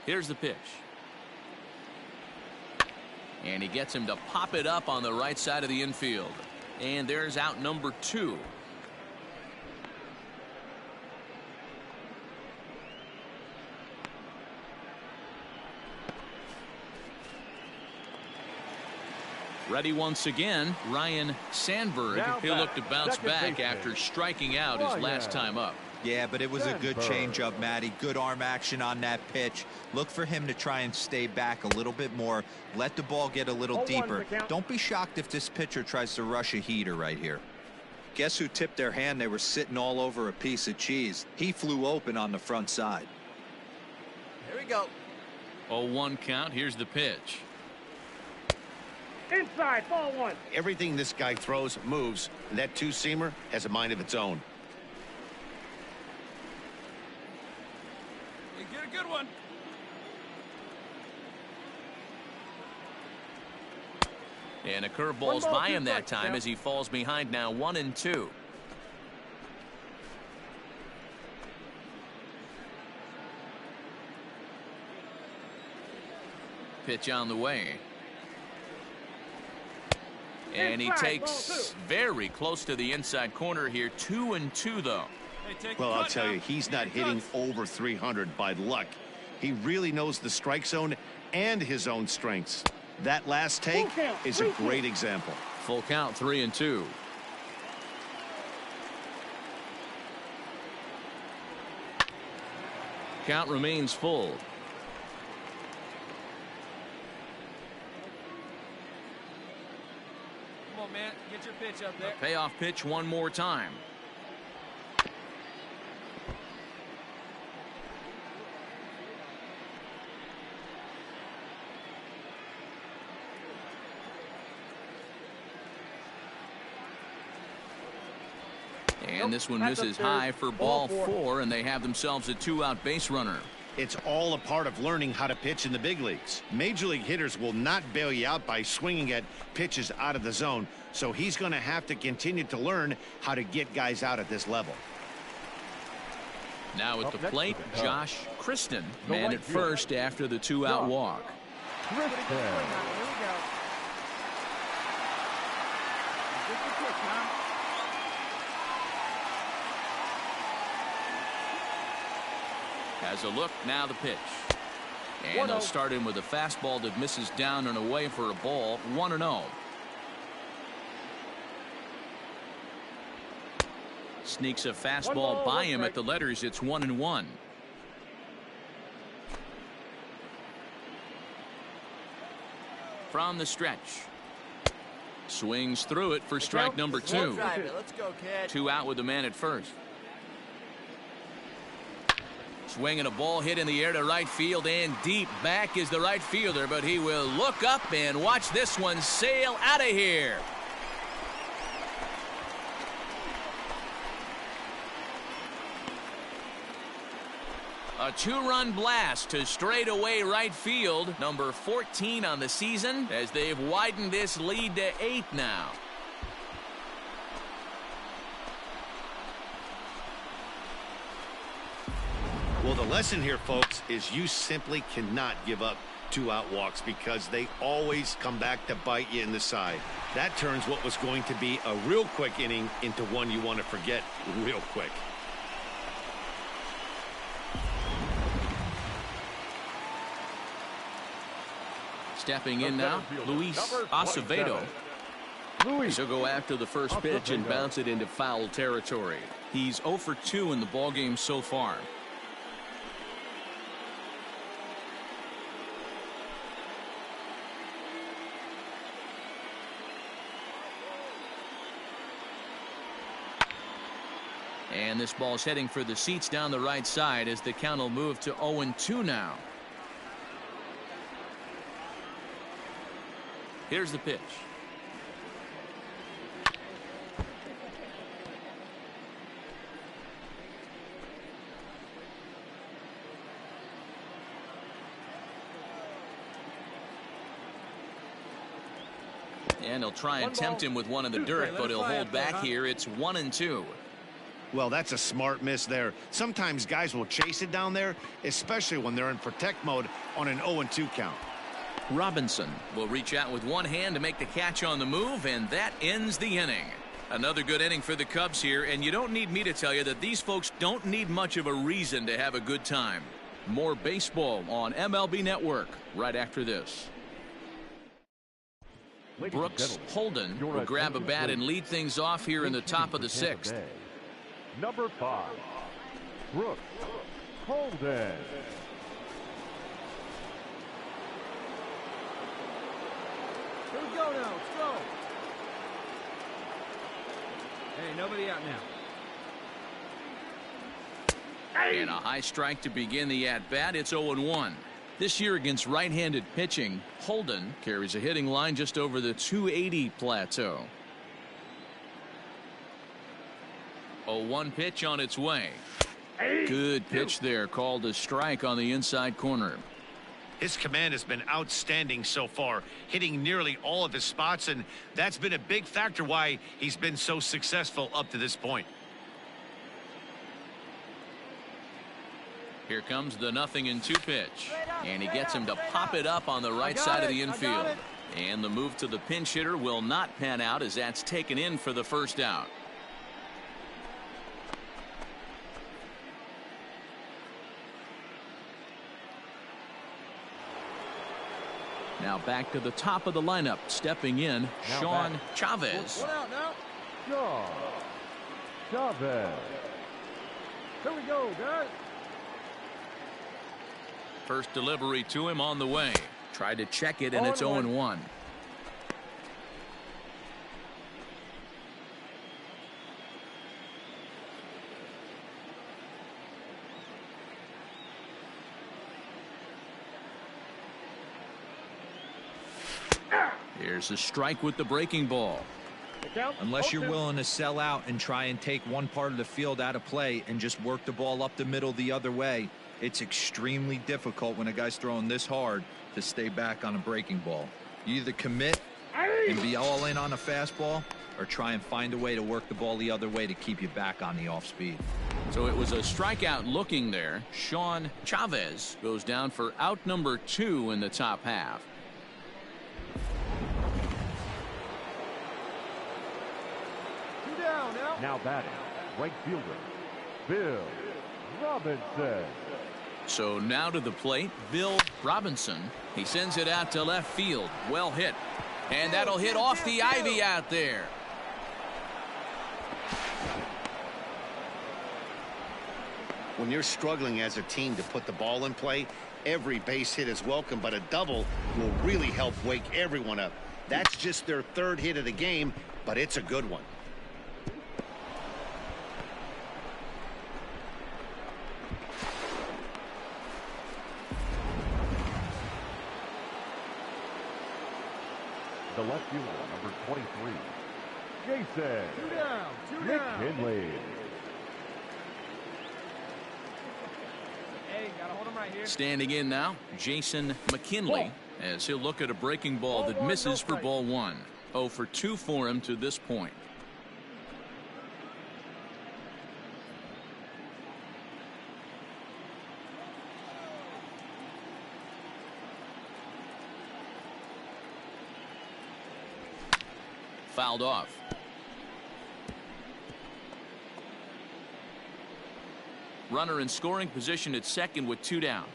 Here's the pitch. And he gets him to pop it up on the right side of the infield. And there's out number 2. Ready once again, Ryan Sandberg. He'll look to bounce back after striking out his last time up. Yeah, but it was a good changeup, Matty. Good arm action on that pitch. Look for him to try and stay back a little bit more. Let the ball get a little deeper. Don't be shocked if this pitcher tries to rush a heater right here. Guess who tipped their hand? They were sitting all over a piece of cheese. He flew open on the front side. Here we go. 0-1 count. Here's the pitch. Inside, ball one. Everything this guy throws moves. That two-seamer has a mind of its own. You get a good one. And a curveball's by him that time as he falls behind now 1-2. Pitch on the way. And he takes very close to the inside corner here. 2-2 though. Well, I'll tell you, he's not hitting over 300 by luck. He really knows the strike zone and his own strengths. That last take is a great example. Full count, 3-2. Count remains full. Come on, man. Get your pitch up there. A payoff pitch one more time. And this one misses high for ball 4, and they have themselves a 2-out base runner. It's all a part of learning how to pitch in the big leagues. Major league hitters will not bail you out by swinging at pitches out of the zone, so he's going to have to continue to learn how to get guys out at this level. Now at the plate, Josh Kristen, man at first after the 2-out walk. Here we go. Just a pitch, huh? Has a look, now the pitch. And they'll start him with a fastball that misses down and away for a ball. 1-0. Sneaks a fastball by him at the letters. It's 1-1. From the stretch. Swings through it for strike number 2. Let's go, kid. 2 out with the man at first. Swinging a ball hit in the air to right field, and deep back is the right fielder, but he will look up and watch this one sail out of here. A 2-run blast to straightaway right field, number 14 on the season, as they've widened this lead to 8 now. Well, the lesson here, folks, is you simply cannot give up 2-out walks because they always come back to bite you in the side. That turns what was going to be a real quick inning into one you want to forget real quick. Stepping in now, Luis Acevedo. He'll go after the first pitch and bounce it into foul territory. He's 0 for 2 in the ballgame so far. And this ball's heading for the seats down the right side as the count will move to 0-2 now. Here's the pitch. And he'll try and tempt him with one in the dirt, but he'll hold back here. It's 1-2. Well, that's a smart miss there. Sometimes guys will chase it down there, especially when they're in protect mode on an 0-2 count. Robinson will reach out with one hand to make the catch on the move, and that ends the inning. Another good inning for the Cubs here, and you don't need me to tell you that these folks don't need much of a reason to have a good time. More baseball on MLB Network right after this. Brooks Holden will grab a bat and lead things off here in the top of the 6th. Number 5. Brooks. Holden. Here we go now. Let's go. Hey, nobody out now. And a high strike to begin the at-bat. It's 0-1. This year against right-handed pitching, Holden carries a hitting line just over the 280 plateau. 0-1 pitch on its way. Good pitch there, called a strike on the inside corner. His command has been outstanding so far, hitting nearly all of his spots, and that's been a big factor why he's been so successful up to this point. Here comes the 0-2 pitch, and he gets him to pop it up on the right side of the infield. And the move to the pinch hitter will not pan out as that's taken in for the first out. Now back to the top of the lineup, stepping in, Now Sean back. Chavez. One out now. Shaw. Chavez. Here we go, guys. First delivery to him on the way. Tried to check it, and it's 0-1. Here's a strike with the breaking ball. Unless you're willing to sell out and try and take one part of the field out of play and just work the ball up the middle the other way, it's extremely difficult when a guy's throwing this hard to stay back on a breaking ball. You either commit and be all in on a fastball or try and find a way to work the ball the other way to keep you back on the off speed. So it was a strikeout looking there. Sean Chavez goes down for out number 2 in the top half. Two down now. Now batting. Right fielder. Bill Robinson. So now to the plate, Bill Robinson. He sends it out to left field. Well hit. And that'll hit off the ivy out there. When you're struggling as a team to put the ball in play, every base hit is welcome, but a double will really help wake everyone up. That's just their third hit of the game, but it's a good one. The left fielder, number 23, Jason Two down. Two down. McKinley. Hey, gotta hold him right here. Standing in now, Jason McKinley, as he'll look at a breaking ball that misses for ball 1. 0 for 2 for him to this point. Fouled off. Runner in scoring position at second with 2 down.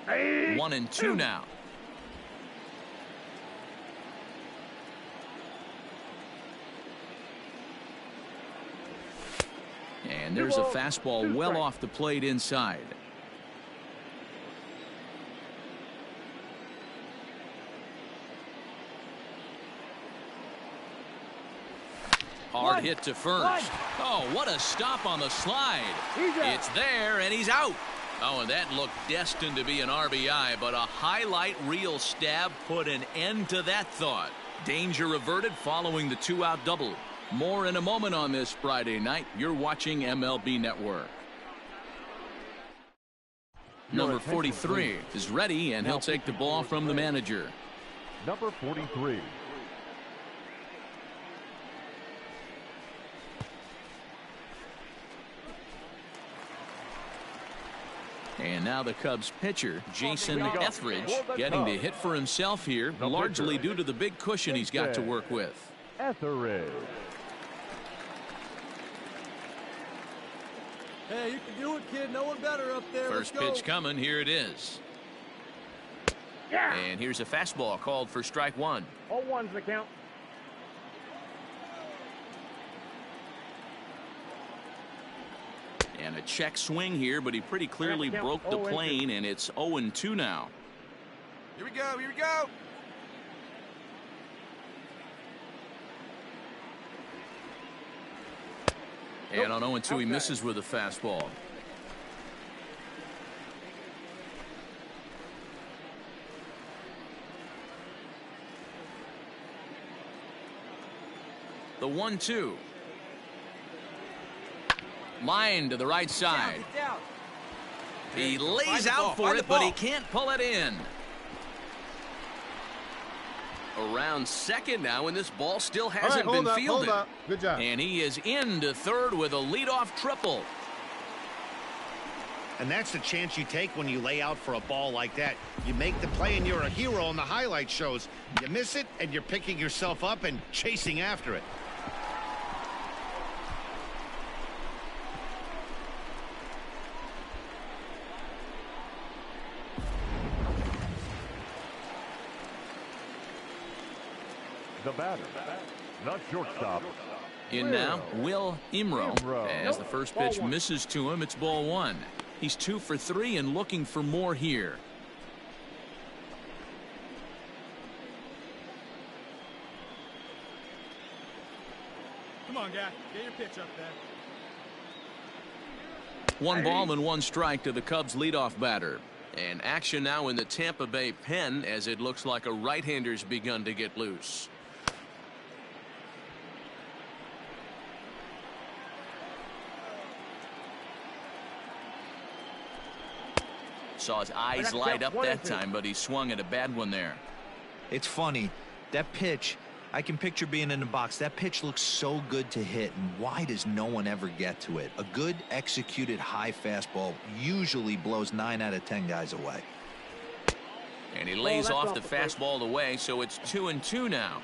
Hey. 1 and 2 now. And there's a fastball well off the plate inside. Hard hit to first. Oh, what a stop on the slide. It's there, and he's out. Oh, and that looked destined to be an RBI, but a highlight reel stab put an end to that thought. Danger averted following the 2-out double. More in a moment on this Friday night. You're watching MLB Network. Number 43 is ready, and he'll take the ball from the manager. Number 43. And now the Cubs pitcher, Jason Etheridge, getting the hit for himself here, largely due to the big cushion he's got to work with. Etheridge. Hey, you can do it, kid. No one better up there. First pitch coming. Here it is. And here's a fastball called for strike 1. 0-1's the count. A check swing here, but he pretty clearly broke the plane, and it's 0-2 now. Here we go. Here we go. And on 0-2, he misses with a fastball. The 1-2. Line to the right side. He lays out for it, but he can't pull it in. Around second now, and this ball still hasn't been fielded. Good job. And he is into third with a leadoff triple. And that's the chance you take when you lay out for a ball like that. You make the play and you're a hero on the highlight shows. You miss it and you're picking yourself up and chasing after it. The batter, the shortstop. In now, Will Imro. As the first pitch misses to him, it's ball one. He's 2 for 3 and looking for more here. Come on, guy. Get your pitch up there. 1 ball and 1 strike to the Cubs leadoff batter. And action now in the Tampa Bay pen, as it looks like a right-hander's begun to get loose. Saw his eyes light up that time, but he swung at a bad one there. It's funny. That pitch, I can picture being in the box. That pitch looks so good to hit, and why does no one ever get to it? A good executed high fastball usually blows 9 out of 10 guys away. And he lays off the fastball away, so it's 2-2 now.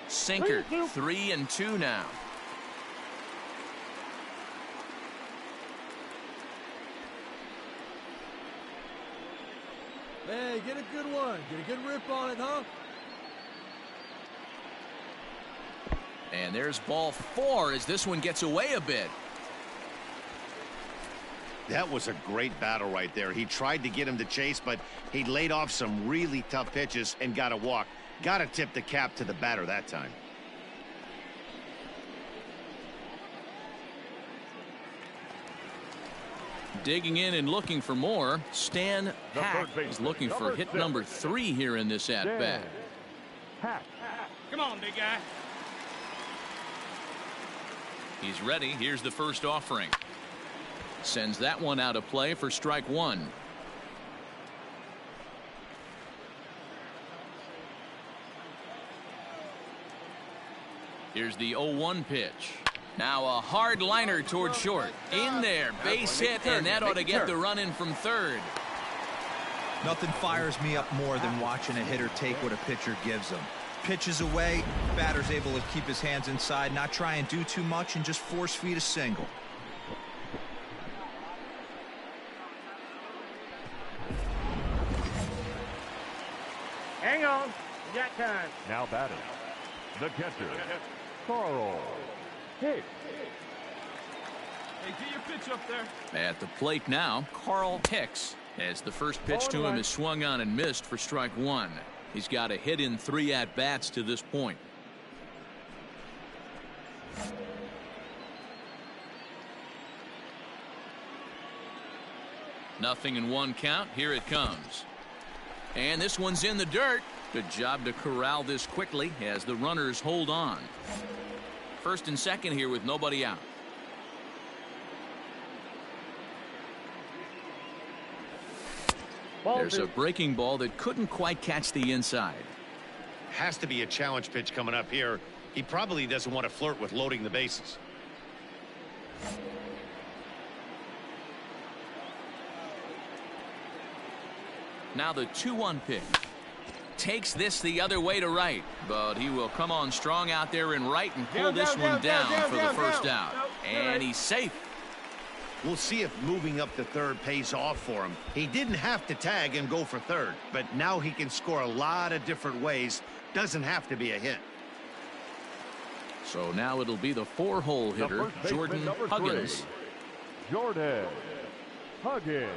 Sinker, 3-2 now. Hey, get a good one. Get a good rip on it, huh? And there's ball 4 as this one gets away a bit. That was a great battle right there. He tried to get him to chase, but he laid off some really tough pitches and got a walk. Got to tip the cap to the batter that time. Digging in and looking for more, Stan Hack is looking for hit number 3 here in this at-bat. Come on, big guy. He's ready. Here's the first offering. Sends that one out of play for strike 1. Here's the 0-1 pitch. Now a hard liner toward short. In there, base hit, and that ought to get the run in from third. Nothing fires me up more than watching a hitter take what a pitcher gives him. Pitches away, batter's able to keep his hands inside, not try and do too much, and just force feed a single. Hang on. You got time. Now batting, the catcher, Carl Hicks. Hey, get your pitch up there. At the plate now, Carl Hicks, as the first pitch to him is swung on and missed for strike 1. He's got a hit in 3 at-bats to this point. Nothing in 1 count. Here it comes. And this one's in the dirt. Good job to corral this quickly as the runners hold on. First and second here with nobody out. There's a breaking ball that couldn't quite catch the inside. Has to be a challenge pitch coming up here. He probably doesn't want to flirt with loading the bases. Now the 2-1 pitch. Takes this the other way to right, but he will come on strong out there in right and pull this one down for the first out. And he's safe. We'll see if moving up to third pays off for him. He didn't have to tag and go for third, but now he can score a lot of different ways. Doesn't have to be a hit. So now it'll be the 4-hole hitter, Jordan Huggins. Jordan Huggins.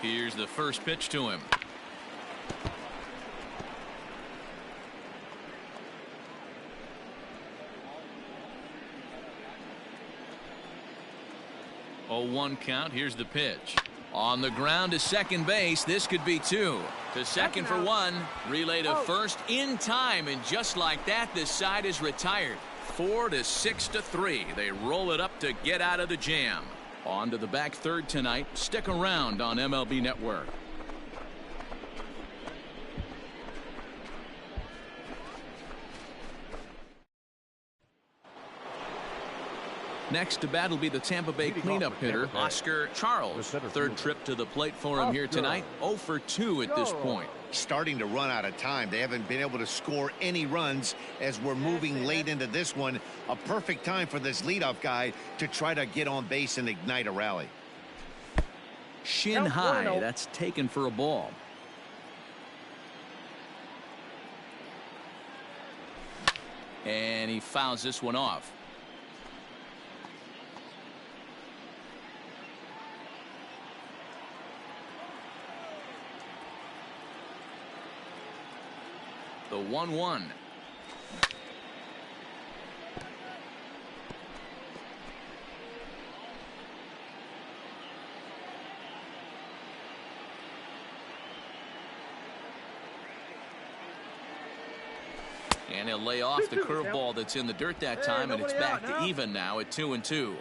Here's the first pitch to him. Oh, 1 count. Here's the pitch. On the ground to second base. This could be 2. To second for 1. Relay to first in time. And just like that, this side is retired. 4 to 6 to 3. They roll it up to get out of the jam. On to the back third tonight. Stick around on MLB Network. Next to bat will be the Tampa Bay cleanup hitter, Oscar Charles. Third trip to the plate for him here tonight. 0 for 2 at this point. Starting to run out of time. They haven't been able to score any runs as we're moving late into this one. A perfect time for this leadoff guy to try to get on base and ignite a rally. Shin high. That's taken for a ball. And he fouls this one off. The 1-1. And he'll lay off the curveball that's in the dirt that time, and it's back to even now at 2-2.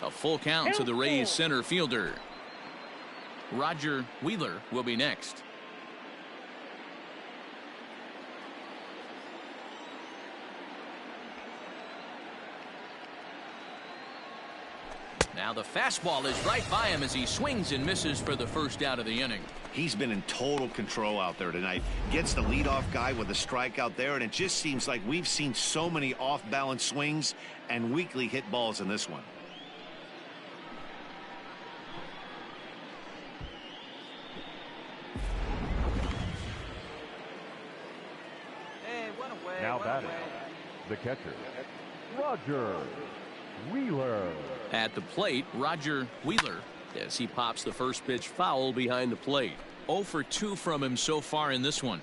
A full count to the Rays center fielder. Roger Wheeler will be next. Now the fastball is right by him as he swings and misses for the first out of the inning. He's been in total control out there tonight. Gets the leadoff guy with a strikeout there, and it just seems like we've seen so many off-balance swings and weakly hit balls in this one. Now batting, the catcher, Roger Wheeler. At the plate, Roger Wheeler, as he pops the first pitch foul behind the plate. 0 for 2 from him so far in this one.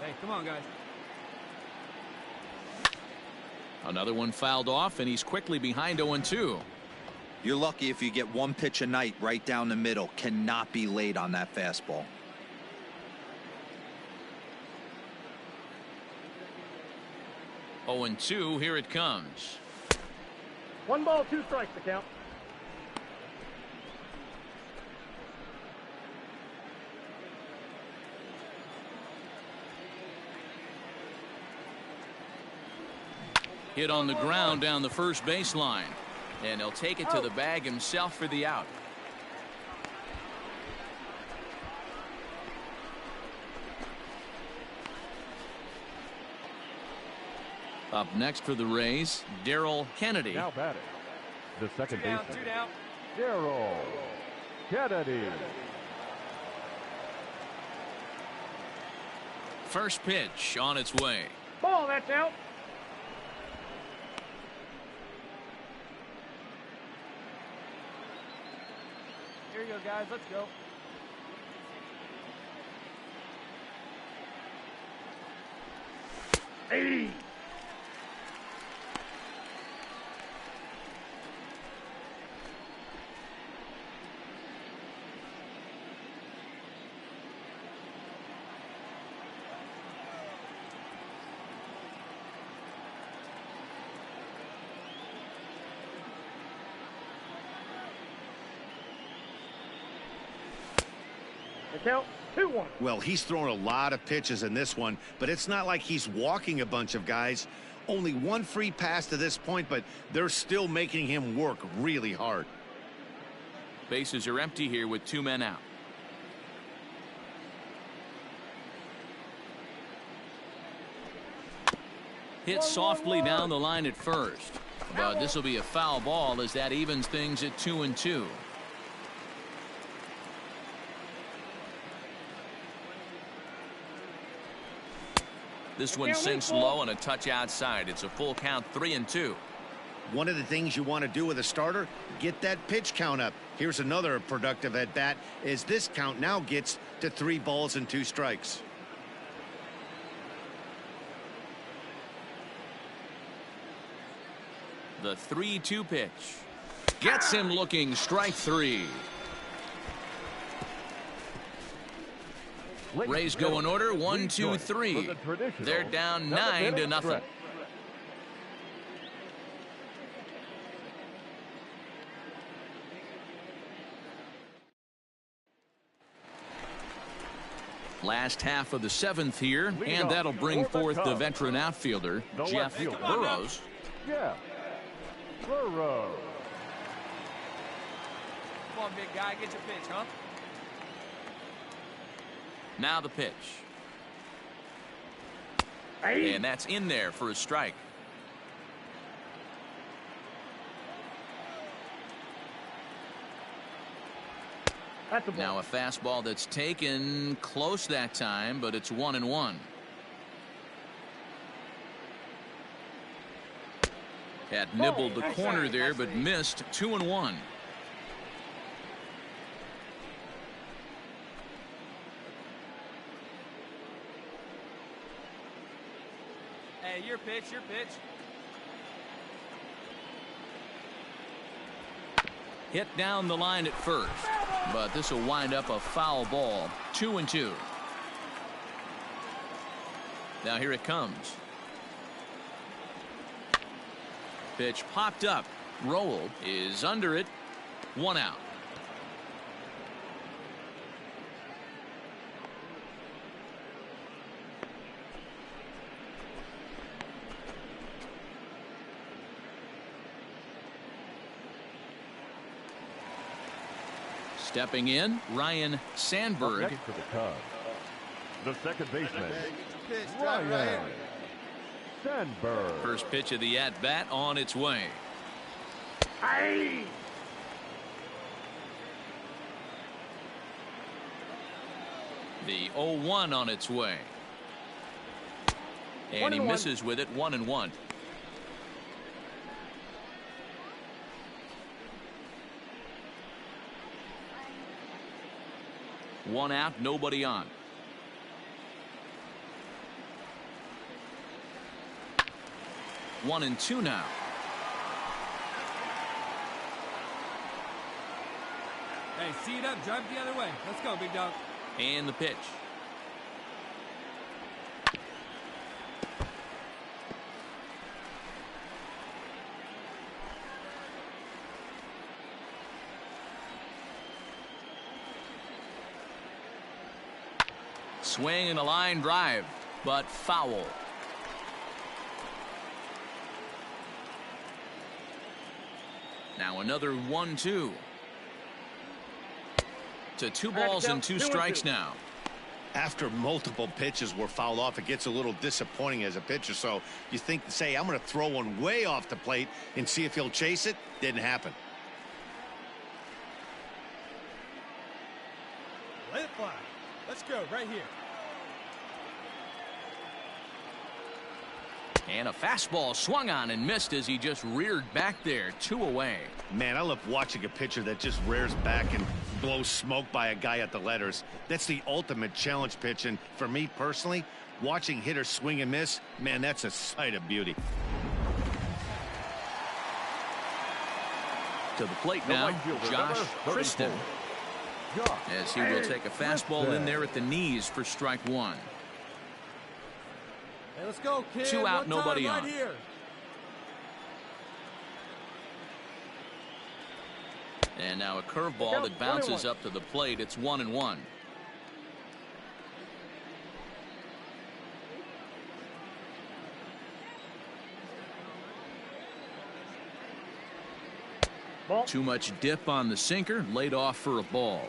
Hey, come on, guys. Another one fouled off, and he's quickly behind 0-2. You're lucky if you get 1 pitch a night right down the middle. Cannot be late on that fastball. Oh, 0-2, here it comes. 1 ball, 2 strikes to count. Hit on the ground down the first baseline. And he'll take it to the bag himself for the out. Up next for the Rays, Darryl Kennedy. Now batting, the second baseman, 2 down. Darryl Kennedy. First pitch on its way. Ball, that's out. Here you go, guys. Let's go. Hey. The count, 2-1. Well, he's thrown a lot of pitches in this one, but it's not like he's walking a bunch of guys. Only 1 free pass to this point, but they're still making him work really hard. Bases are empty here with 2 men out. Hit softly down the line at first. But this will be a foul ball as that evens things at 2-2. This one sinks low and a touch outside. It's a full count, 3-2. One of the things you want to do with a starter, get that pitch count up. Here's another productive at bat as this count now gets to 3 balls and 2 strikes. The 3-2 pitch gets him looking. Strike 3. Rays go in order, 1, 2, 3. They're down 9-0. Last half of the 7th here, and that'll bring forth the veteran outfielder, Jeff Burrows. Yeah. Burrows. Come on, big guy, get your pitch, huh? Now the pitch. And that's in there for a strike. Now a fastball that's taken close that time, but it's 1-1. Had nibbled the corner there, but missed. 2-1. Hey, your pitch, your pitch. Hit down the line at first, but this will wind up a foul ball. 2-2. Now here it comes. Pitch popped up. Rolled is under it. 1 out. Stepping in, Ryan Sandberg. For the Cubs, the second baseman, Pitch, Ryan Sandberg. First pitch of the at-bat on its way. The 0-1 on its way. And he misses with it. 1-1. One out, nobody on. One and two now. Hey, see it up, drive it the other way. Let's go, big dog. And the pitch. Swing and a line drive, but foul. Now another 1-2. To 2 balls and 2 strikes now. After multiple pitches were fouled off, it gets a little disappointing as a pitcher. So you think, say, I'm going to throw one way off the plate and see if he'll chase it. Didn't happen. Let it fly. Let's go right here. And a fastball swung on and missed as he just reared back there. 2 away. Man, I love watching a pitcher that just rears back and blows smoke by a guy at the letters. That's the ultimate challenge pitch. And for me personally, watching hitters swing and miss, man, that's a sight of beauty. To the plate now, Josh Kristen. As he will take a fastball in there at the knees for strike 1. Hey, let's go, kid. 2 out, One nobody time, on. right here. And now a curveball that bounces up to the plate. It's 1-1. Too much dip on the sinker, laid off for a ball.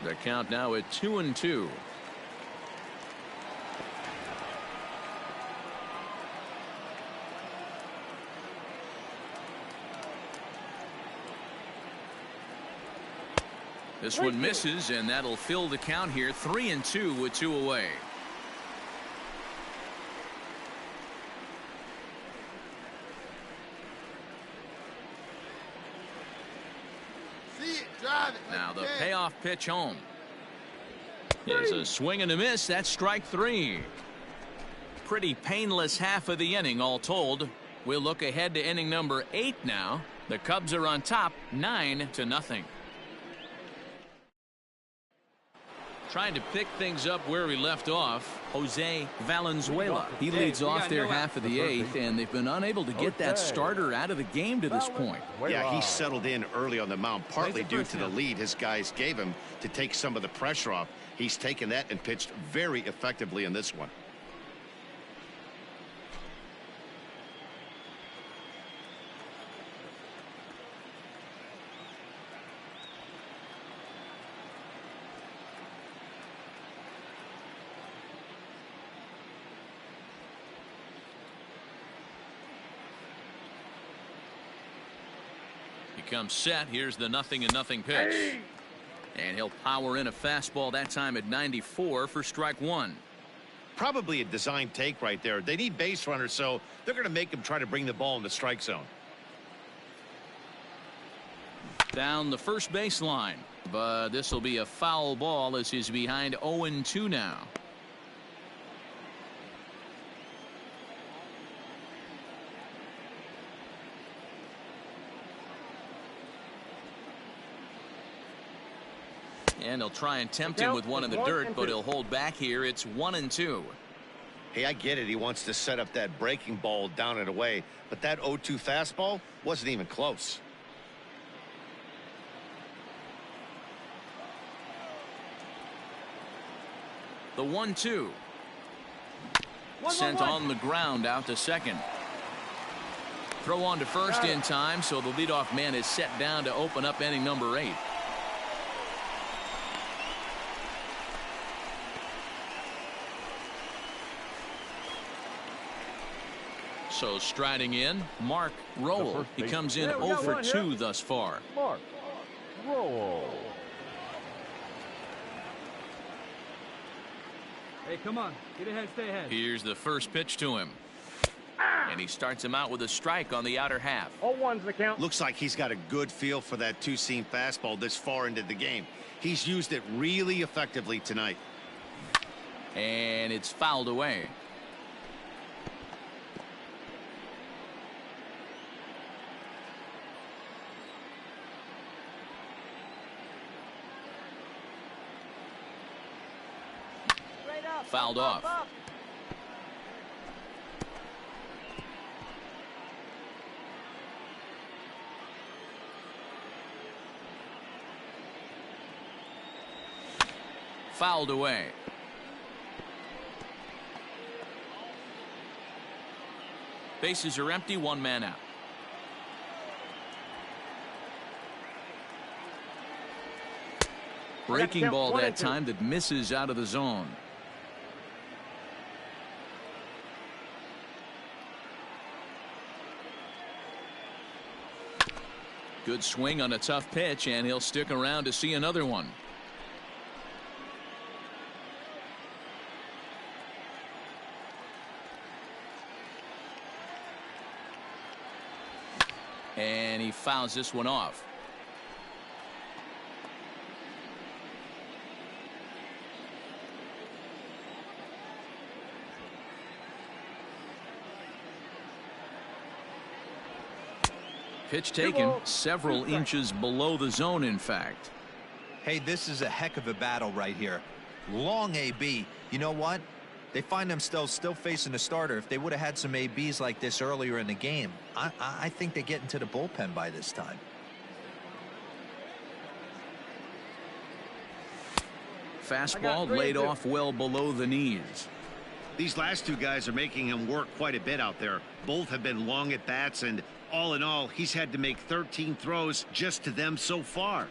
The count now at 2-2. This one misses, and that'll fill the count here. 3-2 with 2 away. Now the payoff pitch home is a swing and a miss. That's strike 3. Pretty painless half of the inning all told. We'll look ahead to inning number 8 now. The Cubs are on top 9-0. Trying to pick things up where we left off, Jose Valenzuela. He leads off their half of the 8th, and they've been unable to get that starter out of the game to this point. Yeah, he settled in early on the mound, partly due to the lead his guys gave him to take some of the pressure off. He's taken that and pitched very effectively in this one. Comes set. Here's the 0-0 pitch. And he'll power in a fastball that time at 94 for strike 1. Probably a design take right there. They need base runners, so they're going to make him try to bring the ball in the strike zone. Down the first baseline, but this will be a foul ball as he's behind 0-2 now. And he'll try and tempt him with one in the dirt, but he'll hold back here. It's 1-2. Hey, I get it. He wants to set up that breaking ball down and away, but that 0-2 fastball wasn't even close. The 1-2. Sent on the ground out to second. Throw on to first in time, so the leadoff man is set down to open up inning number 8. So striding in, Mark Rowell. He comes in 0 for 2 thus far. Mark Rowell. Hey, come on. Get ahead, stay ahead. Here's the first pitch to him. And he starts him out with a strike on the outer half. 0-1's the count. Looks like he's got a good feel for that two-seam fastball this far into the game. He's used it really effectively tonight. And it's fouled away. Fouled off. Fouled away. Bases are empty, 1 man out. Breaking ball that time that misses out of the zone. Good swing on a tough pitch, and he'll stick around to see another one. And he fouls this one off. Pitch taken several inches below the zone, in fact. Hey, this is a heck of a battle right here. Long AB. You know what? They find themselves still facing a starter. If they would have had some ABs like this earlier in the game, I think they get into the bullpen by this time. Fastball laid off well below the knees. These last two guys are making him work quite a bit out there. Both have been long at bats, and all in all, he's had to make 13 throws just to them so far.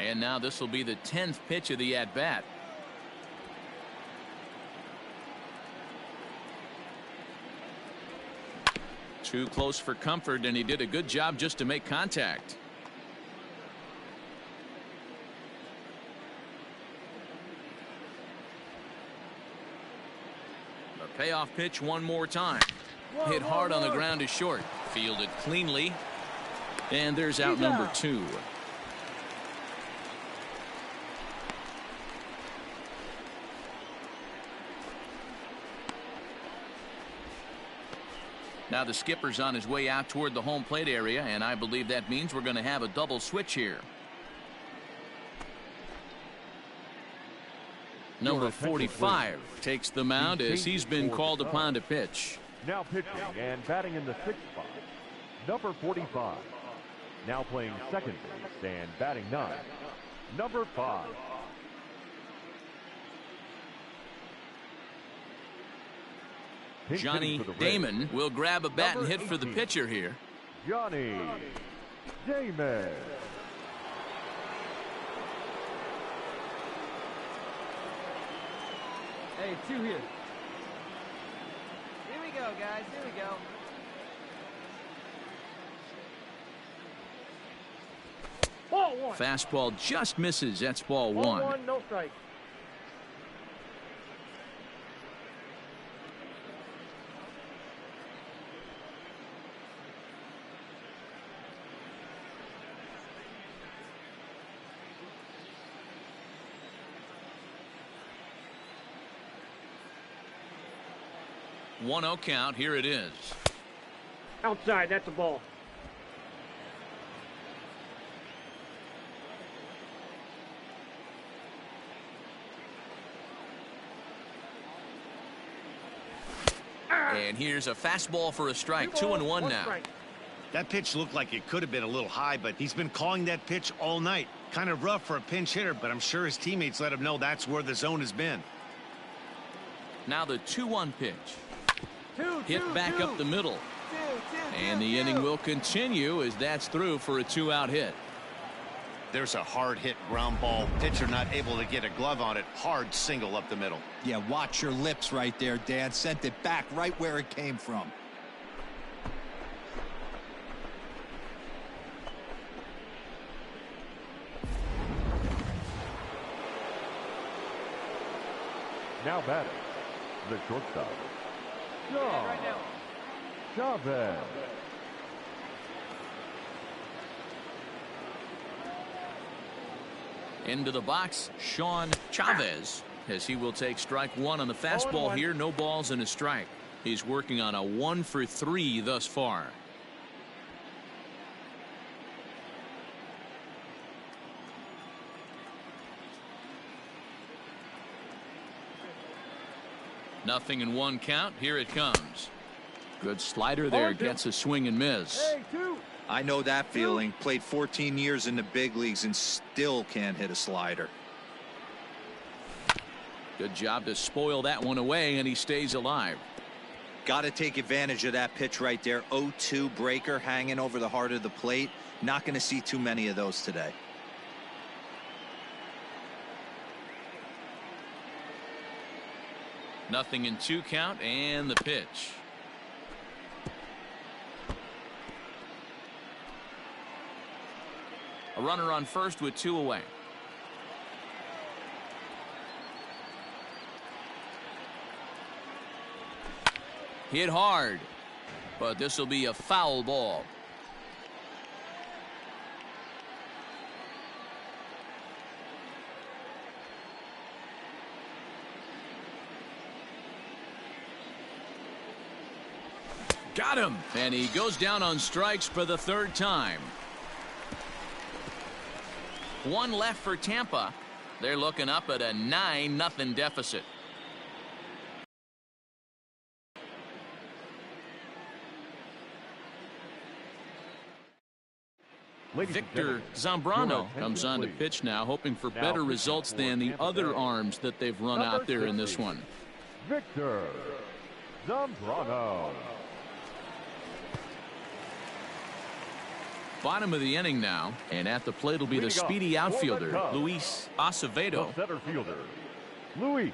And now this will be the 10th pitch of the at-bat. Too close for comfort, and he did a good job just to make contact. The payoff pitch one more time. Hit hard on the ground is short. Fielded cleanly. And there's out number 2. Now the skipper's on his way out toward the home plate area, and I believe that means we're going to have a double switch here. Number 45 takes the mound as he's been called upon to pitch. Now pitching and batting in the 6th spot, number 45. Now playing second base and batting 9, number 5. Johnny Damon will grab a bat and hit for the pitcher here. Johnny Damon. Hey, 2 here. Here we go, guys. Here we go. Ball 1. Fastball just misses. That's ball 1. Ball 1, no strike. One 0 count. Here it is. Outside, that's a ball. And here's a fastball for a strike. 2-1 now. Strike. That pitch looked like it could have been a little high, but he's been calling that pitch all night. Kind of rough for a pinch hitter, but I'm sure his teammates let him know that's where the zone has been. Now the 2-1 pitch. Hit Two, back two. up the middle. And the inning will continue as that's through for a 2-out hit. There's a hard hit ground ball. Pitcher not able to get a glove on it. Hard single up the middle. Yeah, watch your lips right there, Dan. Sent it back right where it came from. Now batting, the shortstop, Right now. Chavez. Into the box, Sean Chavez, as he will take strike 1 on the fastball 0-1. here. No balls and a strike. He's working on a 1 for 3 thus far. Nothing in 1 count. Here it comes. Good slider there. Gets a swing and miss. Hey, 2. I know that feeling. Played 14 years in the big leagues and still can't hit a slider. Good job to spoil that one away, and he stays alive. Got to take advantage of that pitch right there. 0-2 breaker hanging over the heart of the plate. Not going to see too many of those today. Nothing in 2 count, and the pitch. A runner on first with 2 away. Hit hard, but this will be a foul ball. Got him, and he goes down on strikes for the 3rd time. 1 left for Tampa. They're looking up at a 9-0 deficit. Victor Zambrano comes on to pitch now, hoping for better results than the other arms that they've run out there in this one. Victor Zambrano. Bottom of the inning now, and at the plate will be the speedy outfielder, Luis Acevedo. The center fielder, Luis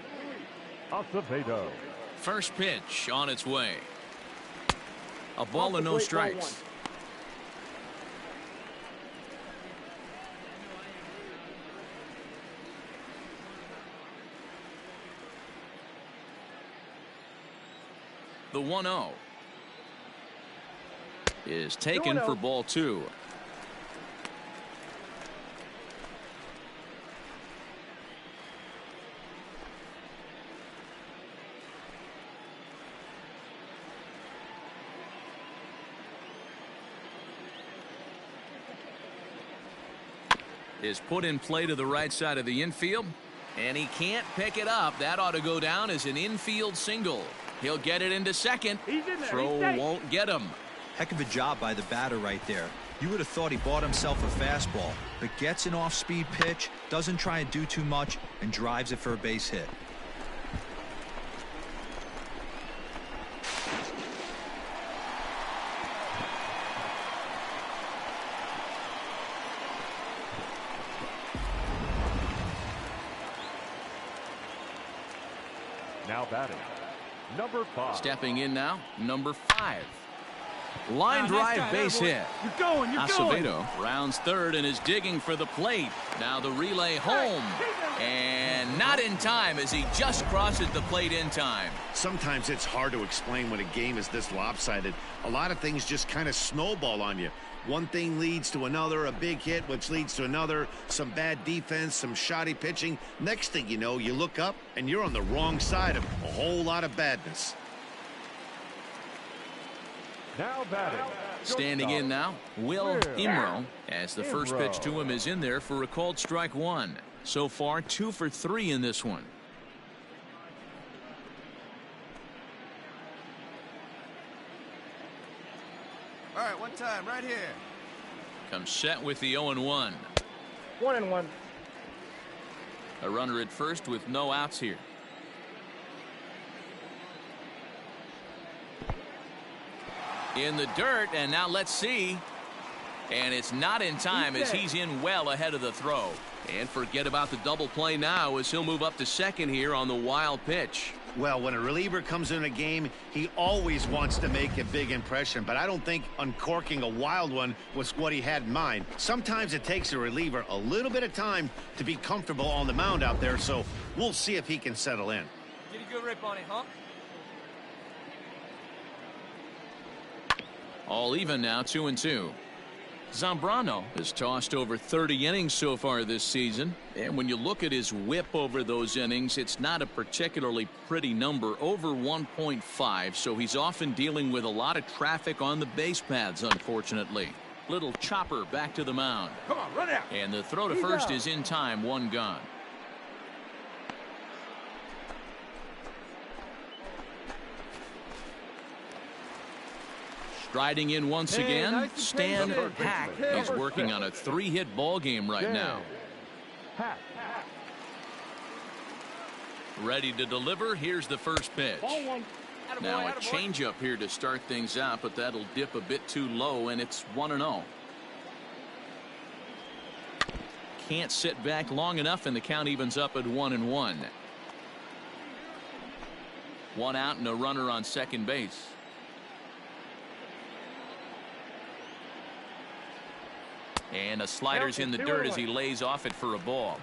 Acevedo. First pitch on its way. A ball and no strikes. The 1-0 is taken for ball 2. Is put in play to the right side of the infield, and he can't pick it up. That ought to go down as an infield single. He'll get it into second. Throw won't get him. Heck of a job by the batter right there. You would have thought he bought himself a fastball, but gets an off-speed pitch, doesn't try and do too much, and drives it for a base hit. Now batting, number 5. Stepping in now, number 5. Line drive base hit. Acevedo rounds third and is digging for the plate. Now the relay home. And not in time as he just crosses the plate in time. Sometimes it's hard to explain when a game is this lopsided. A lot of things just kind of snowball on you. One thing leads to another, a big hit, which leads to another, some bad defense, some shoddy pitching. Next thing you know, you look up and you're on the wrong side of a whole lot of badness. Now batting. Standing in now, Will Imro, as the first pitch to him is in there for a called strike 1. So far, 2 for 3 in this one. All right, one time, right here. Comes set with the 0-1. 1-1. A runner at first with no outs here. In the dirt, and now let's see. And it's not in time as he's in well ahead of the throw. And forget about the double play now as he'll move up to second here on the wild pitch. Well, when a reliever comes in a game, he always wants to make a big impression, but I don't think uncorking a wild one was what he had in mind. Sometimes it takes a reliever a little bit of time to be comfortable on the mound out there, so we'll see if he can settle in. Get a good rip on it, huh? All even now, 2-2. Zambrano has tossed over 30 innings so far this season, and when you look at his whip over those innings, it's not a particularly pretty number, over 1.5, so he's often dealing with a lot of traffic on the base paths, unfortunately. Little chopper back to the mound. Come on, run out. And the throw to first is in time, 1 gone. Striding in once again, Stan Hack. He's working on a 3-hit ball game right now. Ready to deliver. Here's the first pitch. Now a changeup here to start things out, but that'll dip a bit too low, and it's 1-0. Can't sit back long enough, and the count evens up at 1-1. 1 out and a runner on second base. And a slider's in the dirt as he lays off it for a ball.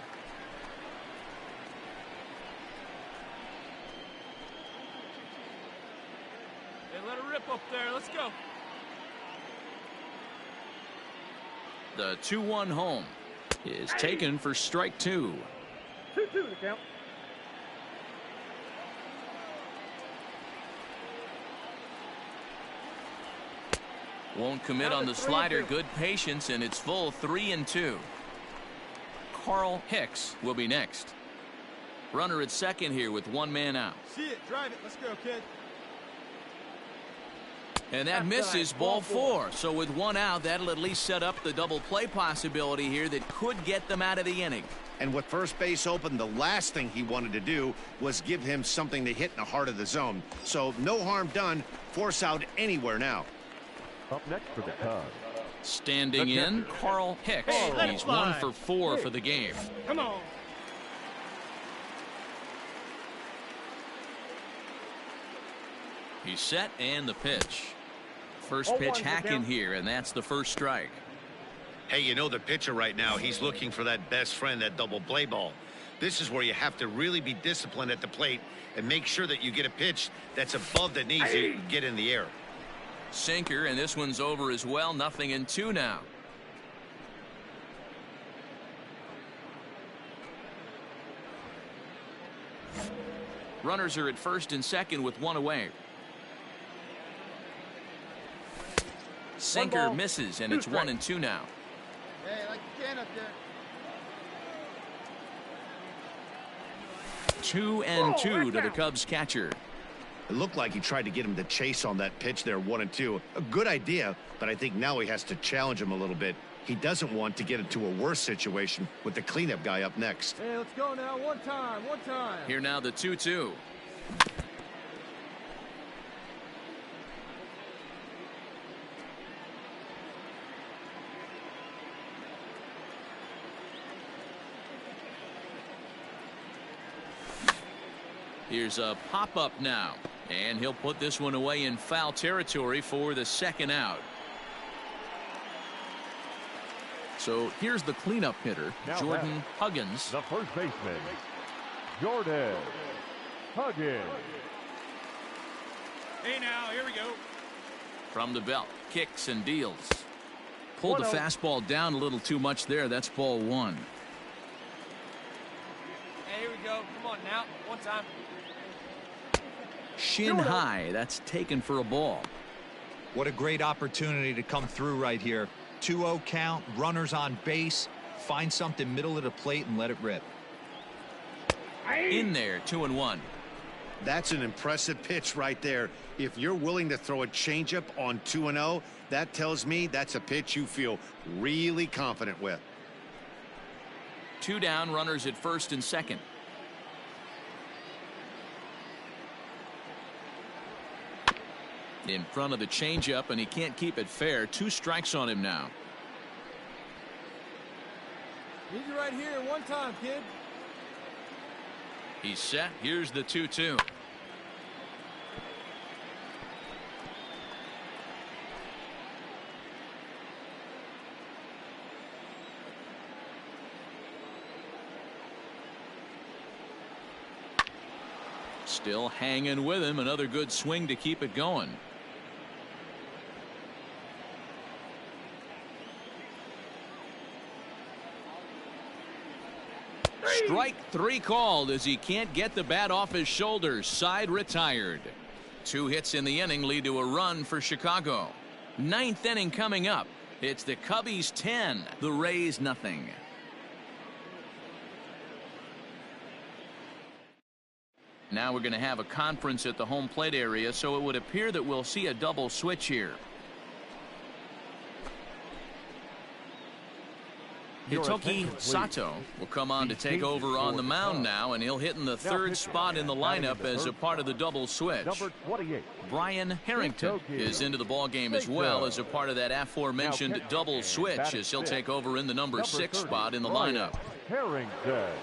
Hey, let it rip up there. Let's go. The 2-1 home is taken for strike 2. 2-2 the count. Won't commit on the slider. Good patience, and it's full 3-2. Carl Hicks will be next. Runner at second here with 1 man out. See it, drive it. Let's go, kid. And that misses, ball 4. So with 1 out, that'll at least set up the double play possibility here that could get them out of the inning. And with first base open, the last thing he wanted to do was give him something to hit in the heart of the zone. So no harm done. Force out anywhere now. Up next for the Cubs, Standing in, Carl Hicks. Hey, He's 1 for 4 for the game. Come on. He's set and the pitch. First pitch hacking here, and that's the first strike. Hey, you know the pitcher right now, he's looking for that best friend, that double play ball. This is where you have to really be disciplined at the plate and make sure that you get a pitch that's above the knees you can get in the air. Sinker, and this one's over as well. 0-2 now. Runners are at first and second with 1 away. Sinker misses, and it's 1-2 now. Hey, like you can up there. 2-2 to the Cubs catcher. It looked like he tried to get him to chase on that pitch there, 1-2. A good idea, but I think now he has to challenge him a little bit. He doesn't want to get into a worse situation with the cleanup guy up next. Hey, let's go now. One time. Here now the 2-2. Here's a pop-up now, and he'll put this one away in foul territory for the second out. So here's the cleanup hitter, Now Jordan Huggins. The first baseman, Jordan Huggins. Hey, now, here we go. From the belt, kicks and deals. Pulled the fastball down a little too much there. That's ball 1. Hey, here we go. Come on now. One time. Shin high. That's taken for a ball. What a great opportunity to come through right here. 2-0 count, runners on base. Find something middle of the plate and let it rip. In there, 2-1. That's an impressive pitch right there. If you're willing to throw a changeup on 2-0, that tells me that's a pitch you feel really confident with. 2 down, runners at first and second. In front of the changeup, and he can't keep it fair. 2 strikes on him now. Need you right here. One time, kid. He's set. Here's the 2-2. Still hanging with him. Another good swing to keep it going. Strike 3 called as he can't get the bat off his shoulders. Side retired. 2 hits in the inning lead to a run for Chicago. 9th inning coming up. It's the Cubbies 10, the Rays nothing. Now we're going to have a conference at the home plate area, so it would appear that we'll see a double switch here. Hitoki Sato will come on to take over on the mound now, and he'll hit in the 3rd spot in the lineup as a part of the double switch. Brian Harrington is into the ballgame as well as a part of that aforementioned double switch, as he'll take over in the number 6 spot in the lineup.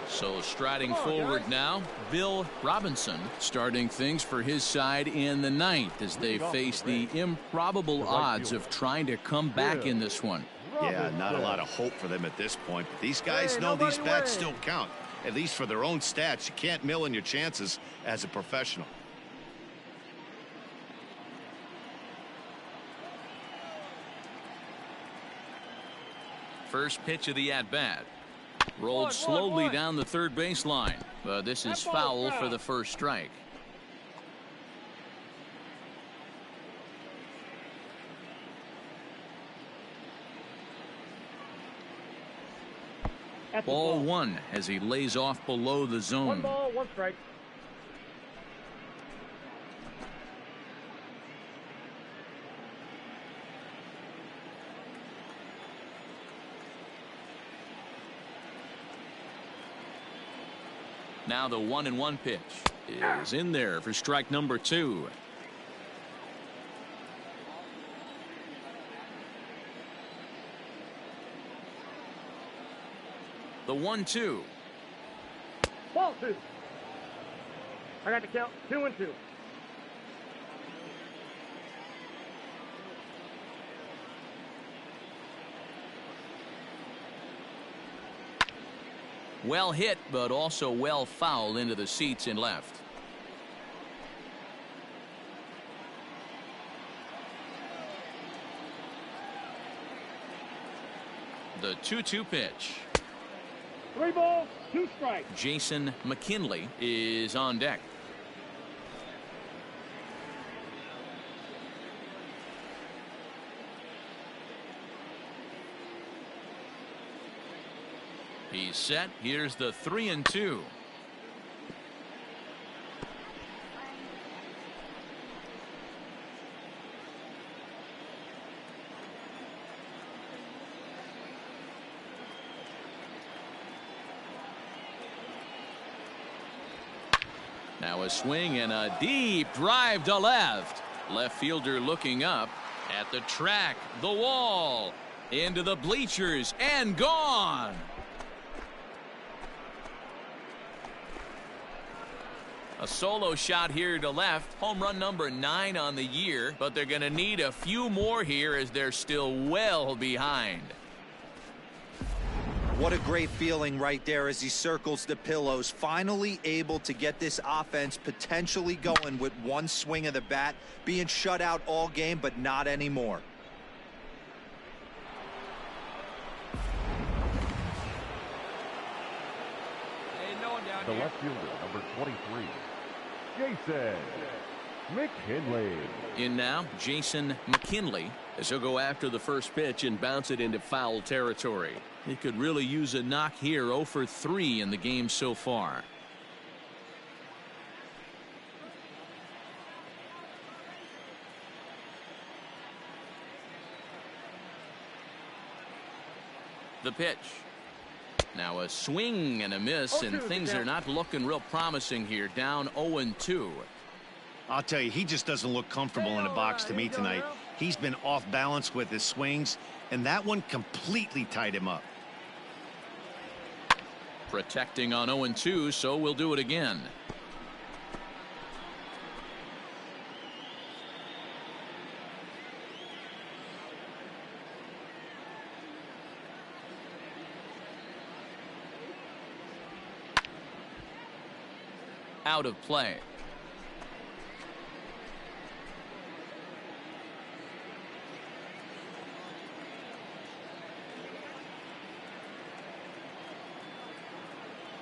So striding forward now, Bill Robinson starting things for his side in the 9th as they face the improbable odds of trying to come back in this one. Yeah, not a lot of hope for them at this point, but these guys know these bats still count, at least for their own stats. You can't mill in your chances as a professional. First pitch of the at-bat. Rolled slowly down the 3rd baseline, but this is foul for the first strike. Ball 1 as he lays off below the zone. 1 ball, 1 strike. Now the 1-1 pitch is in there for strike number 2. The 1-2. Ball 2. I got the count. 2-2. Well hit, but also well fouled into the seats and left. The 2-2 pitch. 3 balls, 2 strikes. Jason McKinley is on deck. He's set. Here's the 3-2. Now a swing and a deep drive to left. Left fielder looking up at the track, the wall, into the bleachers, and gone. A solo shot here to left. Home run number 9 on the year, but they're going to need a few more here as they're still well behind. What a great feeling right there as he circles the pillows. Finally able to get this offense potentially going with one swing of the bat. Being shut out all game, but not anymore. Hey, no one down The here. left fielder, number 23, Jason McKinley. In now, Jason McKinley, as he'll go after the first pitch and bounce it into foul territory. He could really use a knock here. 0 for 3 in the game so far. The pitch. Now a swing and a miss, and things are not looking real promising here. Down 0-2. I'll tell you, he just doesn't look comfortable in the box to me tonight. He's been off balance with his swings, and that one completely tied him up. Protecting on 0-2, so we'll do it again. Out of play.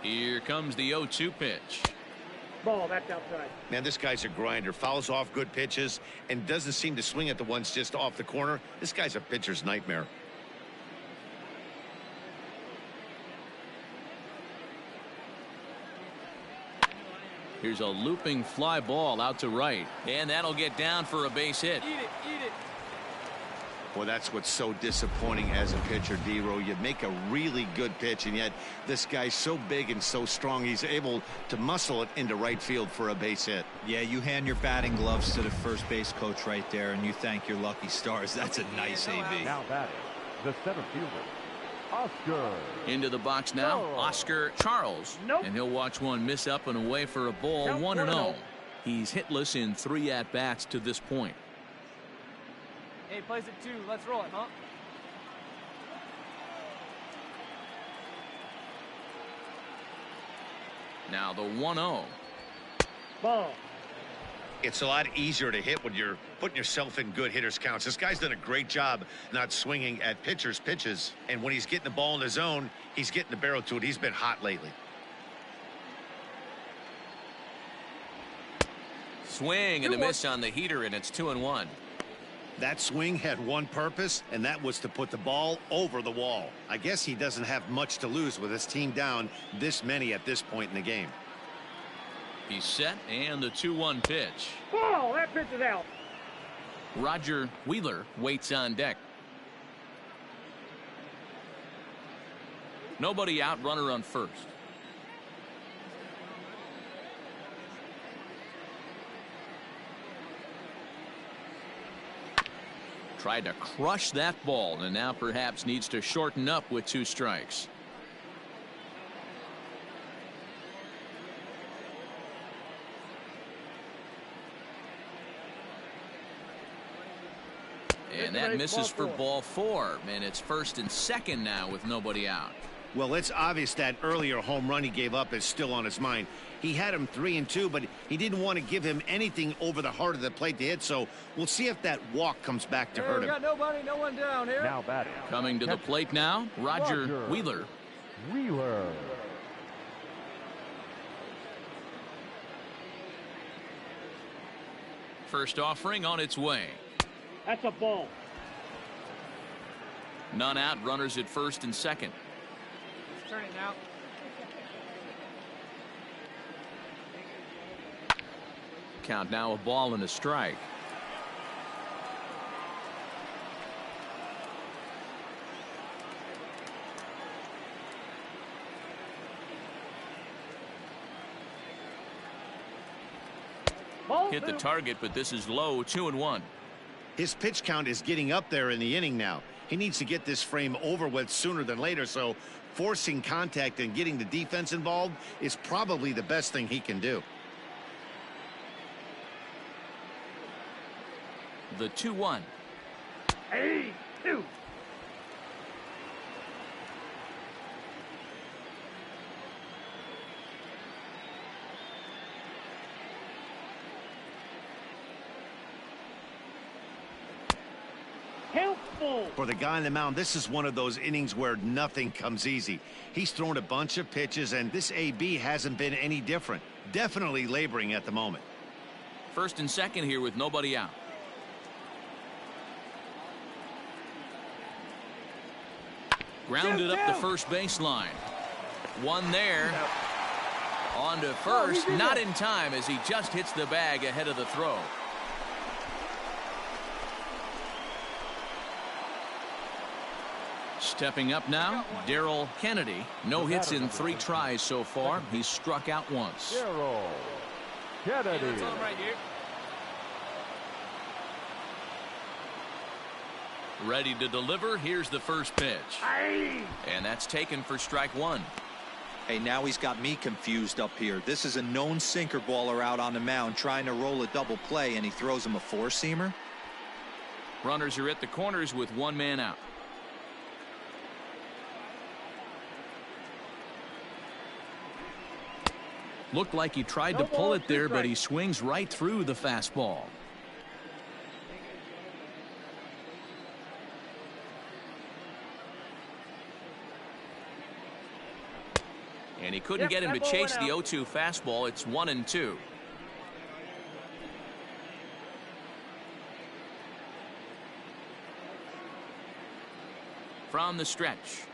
Here comes the 0-2 pitch. Ball, that's outside. Man, this guy's a grinder. Fouls off good pitches and doesn't seem to swing at the ones just off the corner. This guy's a pitcher's nightmare. Here's a looping fly ball out to right, and that'll get down for a base hit. Eat it, eat it. Well, that's what's so disappointing as a pitcher, D-Row. You make a really good pitch, and yet this guy's so big and so strong, he's able to muscle it into right field for a base hit. Yeah, you hand your batting gloves to the first base coach right there, and you thank your lucky stars. That's a nice AB. Now batting, the center fielder, Oscar. Into the box now, Oscar Charles. Nope. And he'll watch one miss up and away for a ball. Nope, 1-0. He's hitless in 3 at-bats to this point. Hey, plays it 2. Let's roll it, huh? Now the 1-0. Ball. It's a lot easier to hit when you're putting yourself in good hitters counts. This guy's done a great job not swinging at pitchers' pitches, and when he's getting the ball in the zone, he's getting the barrel to it. He's been hot lately. Swing and a miss on the heater, and it's 2-1. That swing had one purpose, and that was to put the ball over the wall. I guess he doesn't have much to lose with his team down this many at this point in the game. He's set, and the 2-1 pitch. Ball, that pitch is out. Roger Wheeler waits on deck. Nobody out, runner on first. Tried to crush that ball, and now perhaps needs to shorten up with 2 strikes. And that misses for ball 4. And it's 1st and 2nd now with nobody out. Well, it's obvious that earlier home run he gave up is still on his mind. He had him 3-2, but he didn't want to give him anything over the heart of the plate to hit. So we'll see if that walk comes back to hurt him. We got nobody, no one down here. Now batting. Coming to the plate now, Roger Wheeler. First offering on its way. That's a ball. None out, runners at 1st and 2nd. Turn it now. Count now, a ball and a strike. Hit the target, but this is low. 2-1. His pitch count is getting up there in the inning now. He needs to get this frame over with sooner than later, so forcing contact and getting the defense involved is probably the best thing he can do. The 2-1. 8-2. For the guy on the mound, this is one of those innings where nothing comes easy. He's thrown a bunch of pitches, and this AB hasn't been any different. Definitely laboring at the moment. 1st and 2nd here with nobody out. Grounded up the first baseline. One there. On to first. Not in time as he just hits the bag ahead of the throw. Stepping up now, Darryl Kennedy. No hits in 3 tries so far. He's struck out once. Darryl Kennedy. Ready to deliver. Here's the first pitch. And that's taken for strike 1. Hey, now he's got me confused up here. This is a known sinker baller out on the mound trying to roll a double play, and he throws him a 4-seamer. Runners are at the corners with 1 man out. Looked like he tried to pull it there, but he swings right through the fastball. And he couldn't get him to chase the 0-2 fastball. It's 1-2. From the stretch.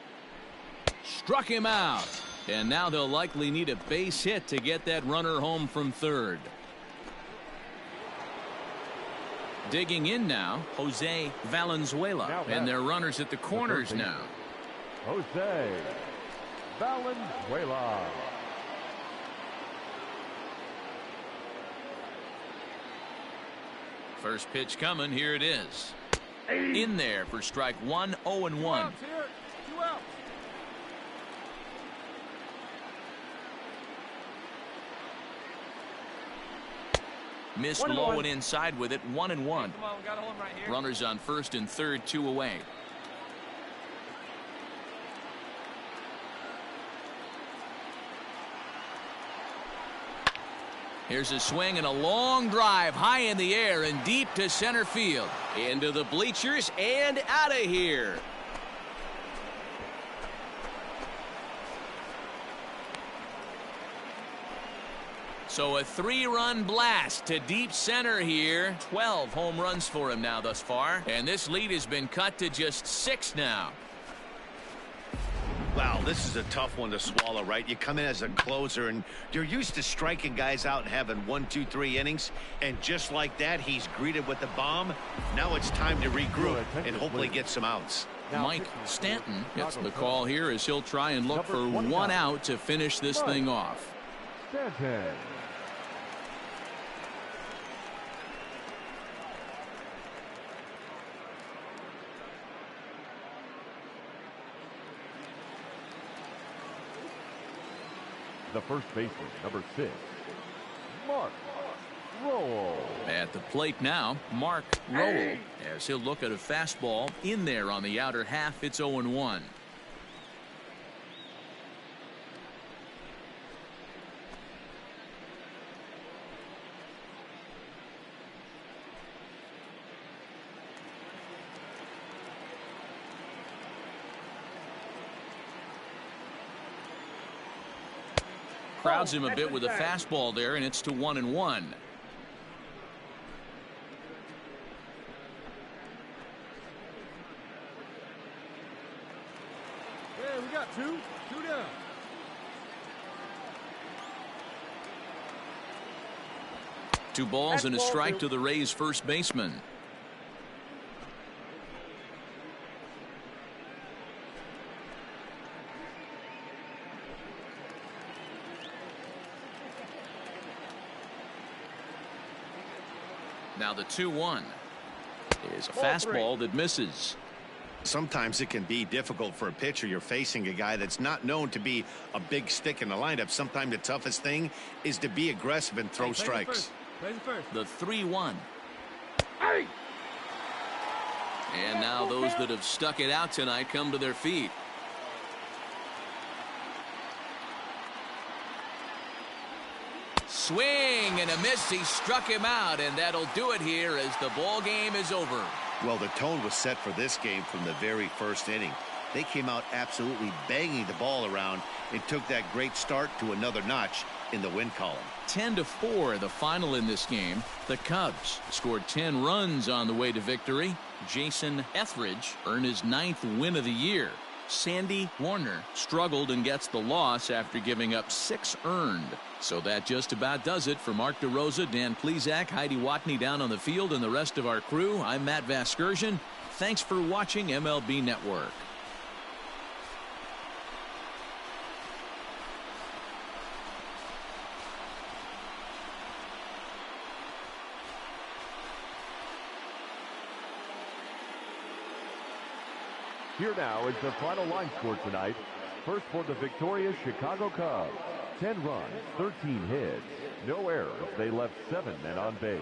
Struck him out. And now they'll likely need a base hit to get that runner home from third. Digging in now, Jose Valenzuela. And their runners at the corners now. Jose Valenzuela. First pitch coming. Here it is. In there for strike 1, 0-1. 2 outs here. 2 outs. Missed low and inside with it. 1-1. Come on, we got a home right here. Runners on 1st and 3rd, 2 away. Here's a swing and a long drive high in the air and deep to center field. Into the bleachers and out of here. So a 3-run blast to deep center here. 12 home runs for him now thus far. And this lead has been cut to just 6 now. Wow, this is a tough one to swallow, right? You come in as a closer, and you're used to striking guys out and having 1, 2, 3 innings. And just like that, he's greeted with the bomb. Now it's time to regroup and hopefully get some outs. Mike Stanton gets the call here as he'll try and look for 1 out to finish this thing off. Stanton. The first baseman, number 6, Mark Roll. And At the plate now, Mark Rowell, as he'll look at a fastball in there on the outer half. It's 0-1. Crowds him a bit with a fastball there, and it's to 1-1. Yeah, we got two down. Two balls and a strike to the Rays first baseman. Now the 2-1 is a fastball that misses. Sometimes it can be difficult for a pitcher. You're facing a guy that's not known to be a big stick in the lineup. Sometimes the toughest thing is to be aggressive and throw strikes. The 3-1. And now those that have stuck it out tonight come to their feet. Swing and a miss. He struck him out, and that'll do it here as the ball game is over. Well, the tone was set for this game from the very first inning. They came out absolutely banging the ball around and took that great start to another notch in the win column. 10-4 the final in this game. The Cubs scored 10 runs on the way to victory. Jason Etheridge earned his 9th win of the year. Sandy Warner struggled and gets the loss after giving up 6 earned. So that just about does it for Mark DeRosa, Dan Plesac, Heidi Watney down on the field, and the rest of our crew. I'm Matt Vasgersian. Thanks for watching MLB Network. Here now is the final line score tonight. First for the victorious Chicago Cubs. 10 runs, 13 hits, no errors. They left 7 men on base.